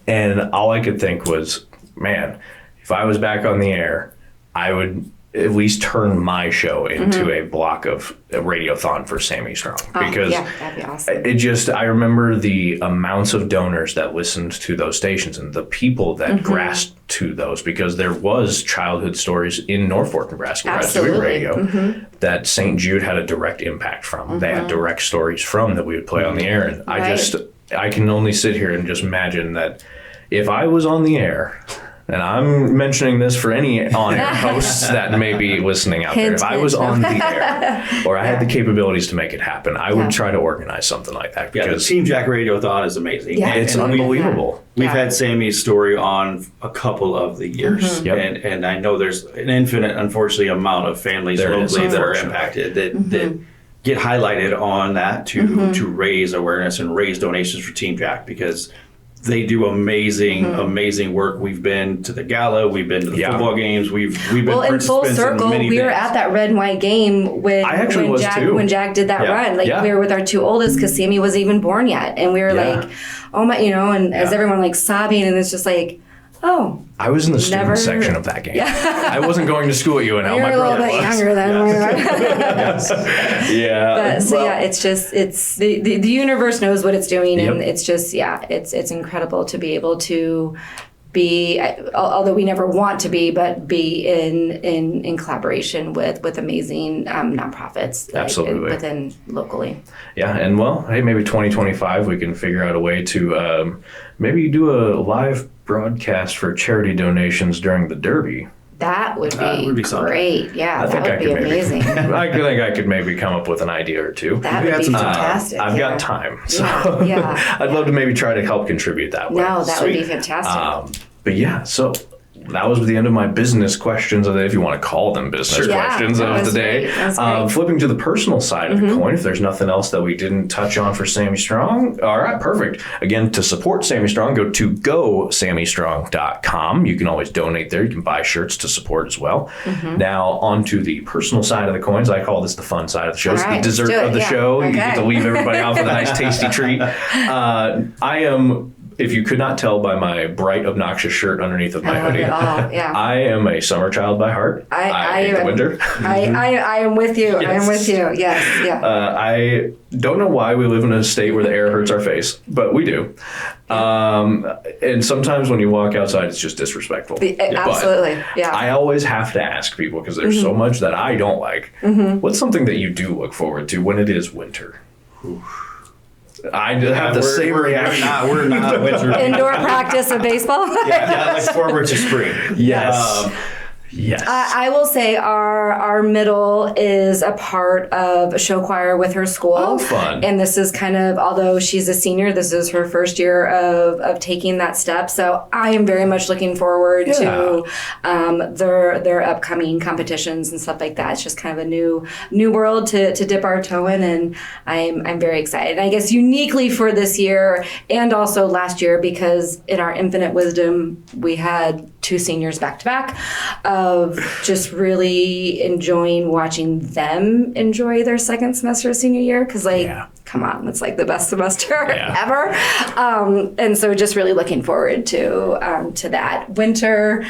And all I could think was, man, if I was back on the air, I would at least turn my show into a block of a radiothon for SammyStrong, because that'd be awesome. I remember the amounts of donors that listened to those stations and the people that grasped to those, because there was childhood stories in Norfolk, Nebraska, where I was doing radio that St. Jude had a direct impact from. They had direct stories from that we would play on the air. And I can only sit here and just imagine that if I was on the air, and I'm mentioning this for any on-air hosts that may be listening out there. If I was on the air or I had the capabilities to make it happen, I would try to organize something like that. Because the Team Jack Radiothon is amazing. Yeah. It's unbelievable. We've had Sammy's story on a couple of the years. And I know there's an infinite, unfortunately, amount of families locally that are impacted that get highlighted on that to raise awareness and raise donations for Team Jack, because they do amazing work. We've been to the gala, we've been to the football games, we've been well, in full participants circle. in many We were things. at that red and white game when I actually was Jack, too. when Jack did that run. Like we were with our two oldest because Sammy wasn't even born yet, and we were like, oh my, and as everyone like sobbing, and it's just like, oh. I was in the student section of that game. I wasn't going to school at UNL. You're My a little brother bit was. younger than we Yeah. But it's the universe knows what it's doing, and it's just it's incredible to be able to be, although we never want to be, but be in collaboration with amazing nonprofits Absolutely. within locally. Yeah, and hey, maybe 2025 we can figure out a way to maybe do a live broadcast for charity donations during the Derby. That would be something. great. Yeah, I that think would I be could maybe. amazing. I think I could maybe come up with an idea or two. That We would had be some time. fantastic. I've got time, so Yeah. I'd love to maybe try to help contribute that way. No, that would be Sweet. fantastic. But yeah, so that was the end of my business questions of the, if you want to call them business questions that of was the day. great. That was great. Flipping to the personal side of the coin, if there's nothing else that we didn't touch on for Sammy Strong, all right, perfect. Again, to support Sammy Strong, go to GoSammyStrong.com. You can always donate there. You can buy shirts to support as well. Now, on to the personal side of the coins. I call this the fun side of the show. It's All the right, dessert let's do it. of the Yeah. show. You Okay. get to leave everybody off with a nice, tasty treat. I am... If you could not tell by my bright, obnoxious shirt underneath of my I love hoodie, it all. Yeah. I am a summer child by heart. I hate the winter. I am with you. I am with you. Yes. Yeah. I don't know why we live in a state where the air hurts our face, but we do. And sometimes when you walk outside, it's just disrespectful. Absolutely. Yeah. I always have to ask people because there's so much that I don't like. What's something that you do look forward to when it is winter? I have the same reaction. We're not winter. Indoor practice of baseball. Yeah, look forward to spring. Yes. Yes. I will say our middle is a part of a show choir with her school. Oh, fun. And this is kind of, although she's a senior, this is her first year of taking that step. So I am very much looking forward to their upcoming competitions and stuff like that. It's just kind of a new world to dip our toe in, and I'm very excited. And I guess uniquely for this year and also last year, because in our infinite wisdom, we had 2 seniors back to back, of just really enjoying watching them enjoy their second semester of senior year. Cause come on, it's like the best semester ever. And so just really looking forward to that. Winter,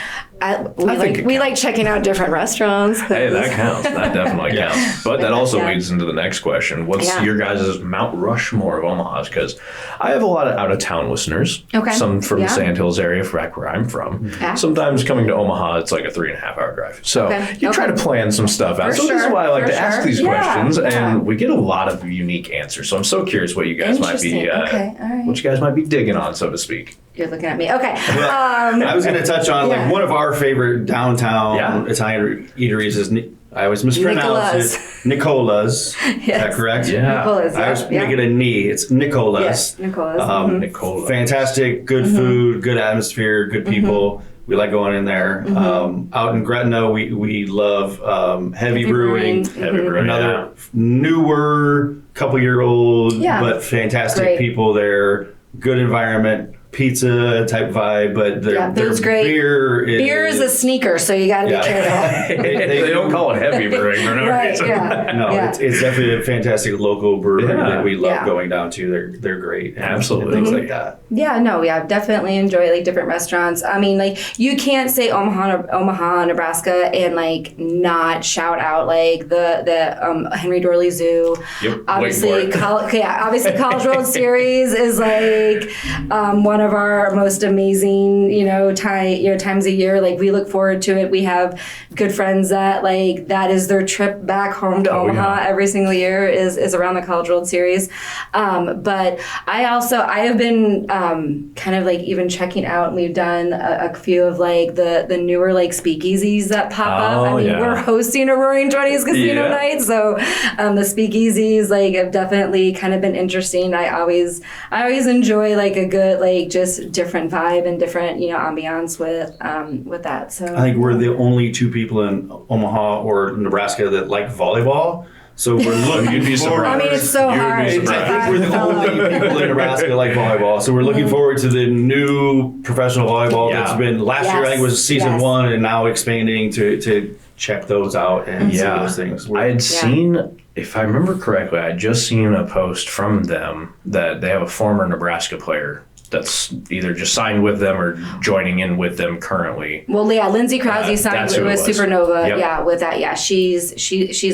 we like checking out different restaurants. Hey, that counts. That definitely counts. But that also leads into the next question. What's your guys' Mount Rushmore of Omaha's? Because I have a lot of out-of-town listeners. Okay. Some from the Yeah. Sand Hills area, back where I'm from. Yeah. Sometimes coming to Omaha, it's like a 3.5-hour drive. So you try to plan some stuff out. For So this is why I like for to ask sure. these Yeah, questions, yeah. and we get a lot of unique answers. So I'm so curious what you guys might be, Interesting. Okay, all right. what you guys might be digging on, so to speak. You're looking at me. Okay. I was going to touch on Yeah. like one of our favorite downtown Italian eateries is I always mispronounce it. Nicola's. Is that correct? Yeah. Nicola's, I always yeah. make it a knee. It's Nicola's. Yes, Nicola's. Nicola. Fantastic, good food, good atmosphere, good people. We like going in there. Out in Gretna, we love heavy brewing. Heavy brewing, Another newer, couple-year-old, but fantastic Great. people there. Good environment, pizza type vibe, but their food's great. beer is a sneaker, so you got to be careful. They don't call it heavy brewing for no Right, reason. yeah. No, yeah. it's definitely a fantastic local brewery Yeah. that we love Yeah. going down to. They're great. And Absolutely. things like that. Definitely enjoy like different restaurants. I mean, like you can't say Omaha, Nebraska, and like not shout out like the Henry Dorley Zoo. Yep, Obviously, wait for it. obviously College World Series is like one of our most amazing times a year. Like we look forward to it. We have good friends that like that is their trip back home to Omaha every single year is around the College World Series. But I have been kind of like even checking out, and we've done a few of like the newer like speakeasies that pop up. I mean, we're hosting a Roaring 20s casino night, so the speakeasies like have definitely kind of been interesting. I always enjoy like a good like just different vibe and different ambiance with that. So I think we're the only 2 people in Omaha or Nebraska that like volleyball. So we're looking You'd be forward. I mean, it's so You'd be hard. surprised. to I think we're the find only fellow. people in Nebraska that like volleyball. So we're looking forward to the new professional volleyball Yeah. that's been last year. I think was season Yes. 1, and now expanding to check those out and see Yeah. those things. I had seen, if I remember correctly, I had just seen a post from them that they have a former Nebraska player that's either just signed with them or joining in with them currently. Well, yeah, Lindsay Krause signed that's who it with was. Supernova. Yep. Yeah, with that. Yeah, she's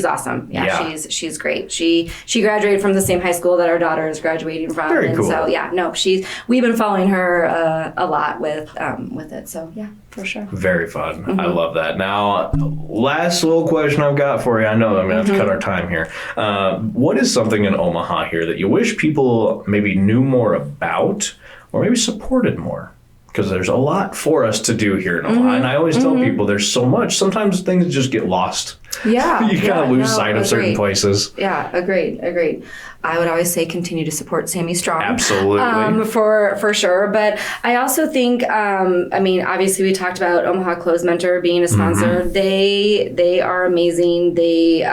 awesome. Yeah, Yeah. she's great. She graduated from the same high school that our daughter is graduating from. Very and cool. So yeah, no, we've been following her a lot with it. So yeah, for sure. Very fun. I love that. Now, last little question I've got for you. I know I'm going to have to cut our time here. What is something in Omaha here that you wish people maybe knew more about or maybe supported more? Because there's a lot for us to do here in Omaha. And I always tell people there's so much. Sometimes things just get lost. Yeah, You kind of lose sight of certain agreed. places. Yeah, agreed. I would always say continue to support SammyStrong. Absolutely. For sure. But I also think, I mean, obviously we talked about Omaha Clothes Mentor being a sponsor. They are amazing. They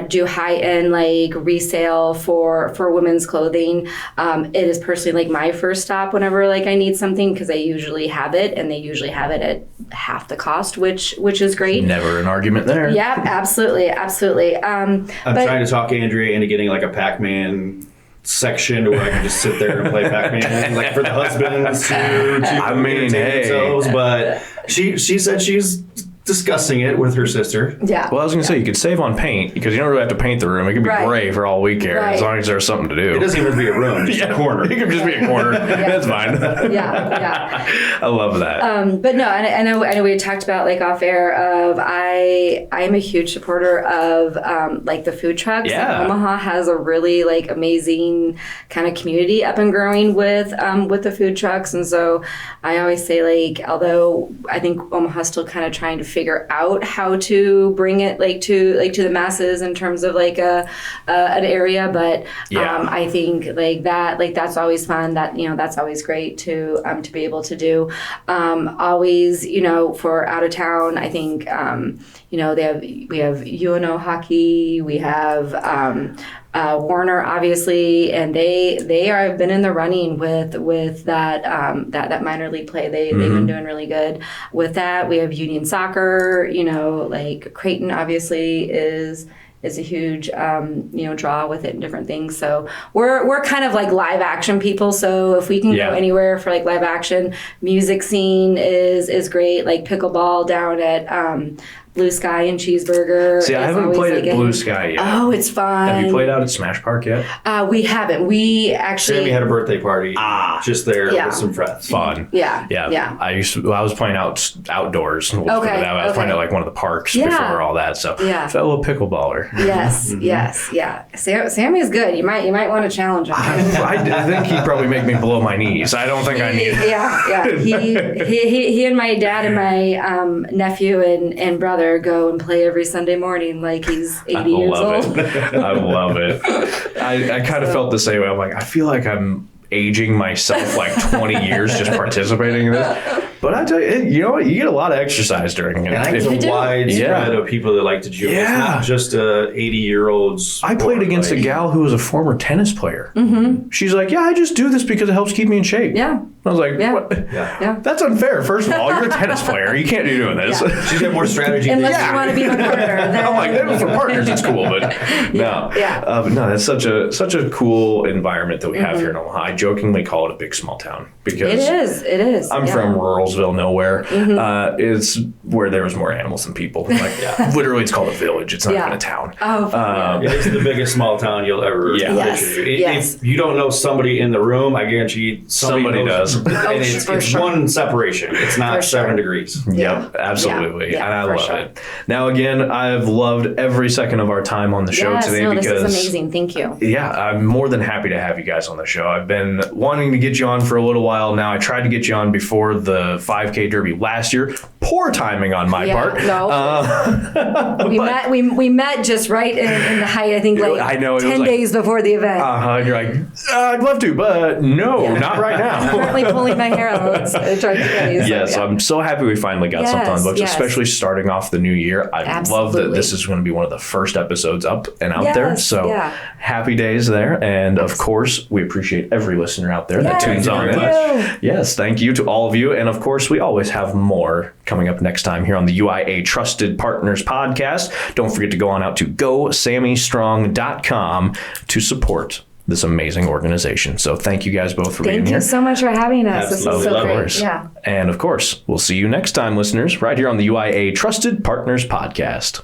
do high-end like resale for women's clothing. It is personally like my first stop whenever like I need something because I usually have it, and they usually have it at half the cost, which is great. Never an argument there. Yeah, absolutely. I'm trying to talk Andrea into getting like a Pac-Man section where I can just sit there and play Pac-Man, like for the husbands to I mean, entertain hey. themselves. But she said she's discussing it with her sister. Yeah. Well, I was going to say, you could save on paint because you don't really have to paint the room. It can be Right. gray for all we care as Right. long as there's something to do. It doesn't even have to be a room, just a corner. It can just be a corner. That's fine. yeah. I love that. But no, I know we had talked about like off air of I'm a huge supporter of like the food trucks. Yeah. Omaha has a really like amazing kind of community up and growing with the food trucks, and so I always say like, although I think Omaha's still kind of trying to figure out how to bring it to the masses in terms of like an area, but Yeah. I think like that's always fun. That that's always great to be able to do. Always for out of town, I think we have UNO hockey, we have Warner obviously, and they are been in the running with that minor league play. They've been doing really good with that. We have Union Soccer, like Creighton obviously is a huge draw with it and different things. So we're kind of like live action people. So if we can go anywhere for like live action, music scene is great. Like pickleball down at Blue Sky and Cheeseburger. See, I haven't played at Blue Sky yet. Oh, it's fun. Have you played out at Smash Park yet? We haven't. We actually. Sammy had a birthday party just there Yeah. with some friends. Fun. Yeah. I was playing outdoors. I was playing at like one of the parks before all that. So fellow pickleballer. Yes. Yes. Yeah. Sammy's good. You might want to challenge him. I think he'd probably make me blow my knees. I don't think I need it. Yeah. He and my dad and my nephew and brother go and play every Sunday morning like he's 80 years old. I love it. I kind of felt the same way. I'm like, I feel like I'm aging myself like 20 years just participating in this. But I tell you, you know what? You get a lot of exercise during it. And I think it's a wide spread of people that like to judo. It's not just 80-year-olds. I played against a gal who was a former tennis player. She's like, yeah, I just do this because it helps keep me in shape. Yeah. I was like, what? Yeah. That's unfair. First of all, you're a tennis player. You can't be doing this. She's got more strategy than Unless you want to be my partner. Then... I'm like, for partners, it's cool, but no. But no, that's such a cool environment that we have here in Omaha. I jokingly call it a big small town because it is. I'm from Ruralsville, nowhere. It's where there was more animals than people. Like, literally, it's called a village. It's not even a town. Oh, it's the biggest small town you'll ever visit. If you don't know somebody in the room, I guarantee you somebody does. And it's one separation. It's not 7 degrees. Yep, absolutely. Yeah, and I love it. Now, again, I've loved every second of our time on the show today because this is amazing. Thank you. Yeah, I'm more than happy to have you guys on the show. I've been wanting to get you on for a little while now. I tried to get you on before the 5K Derby last year. poor timing on my part. No. we met just right in the height, I think like I know, it 10 was like, days before the event. and you're like, I'd love to, but no, not right now. Currently pulling my hair out. Trying to tell you, so, Yes, yeah. I'm so happy we finally got something on the books, yes. especially starting off the new year. I love that Absolutely. this is going to be one of the first episodes up and out there. Yes, So yeah. happy days there. And of course, we appreciate every listener out there that Yes, tunes on in. thank you. Yes, thank you to all of you. And of course, we always have more coming up next time here on the UIA Trusted Partners podcast. Don't forget to go on out to GoSammyStrong.com to support this amazing organization. So thank you guys both for being Thank here. you so much for having us. Absolutely. This is so Of great. course. Yeah. And of course, we'll see you next time, listeners, right here on the UIA Trusted Partners podcast.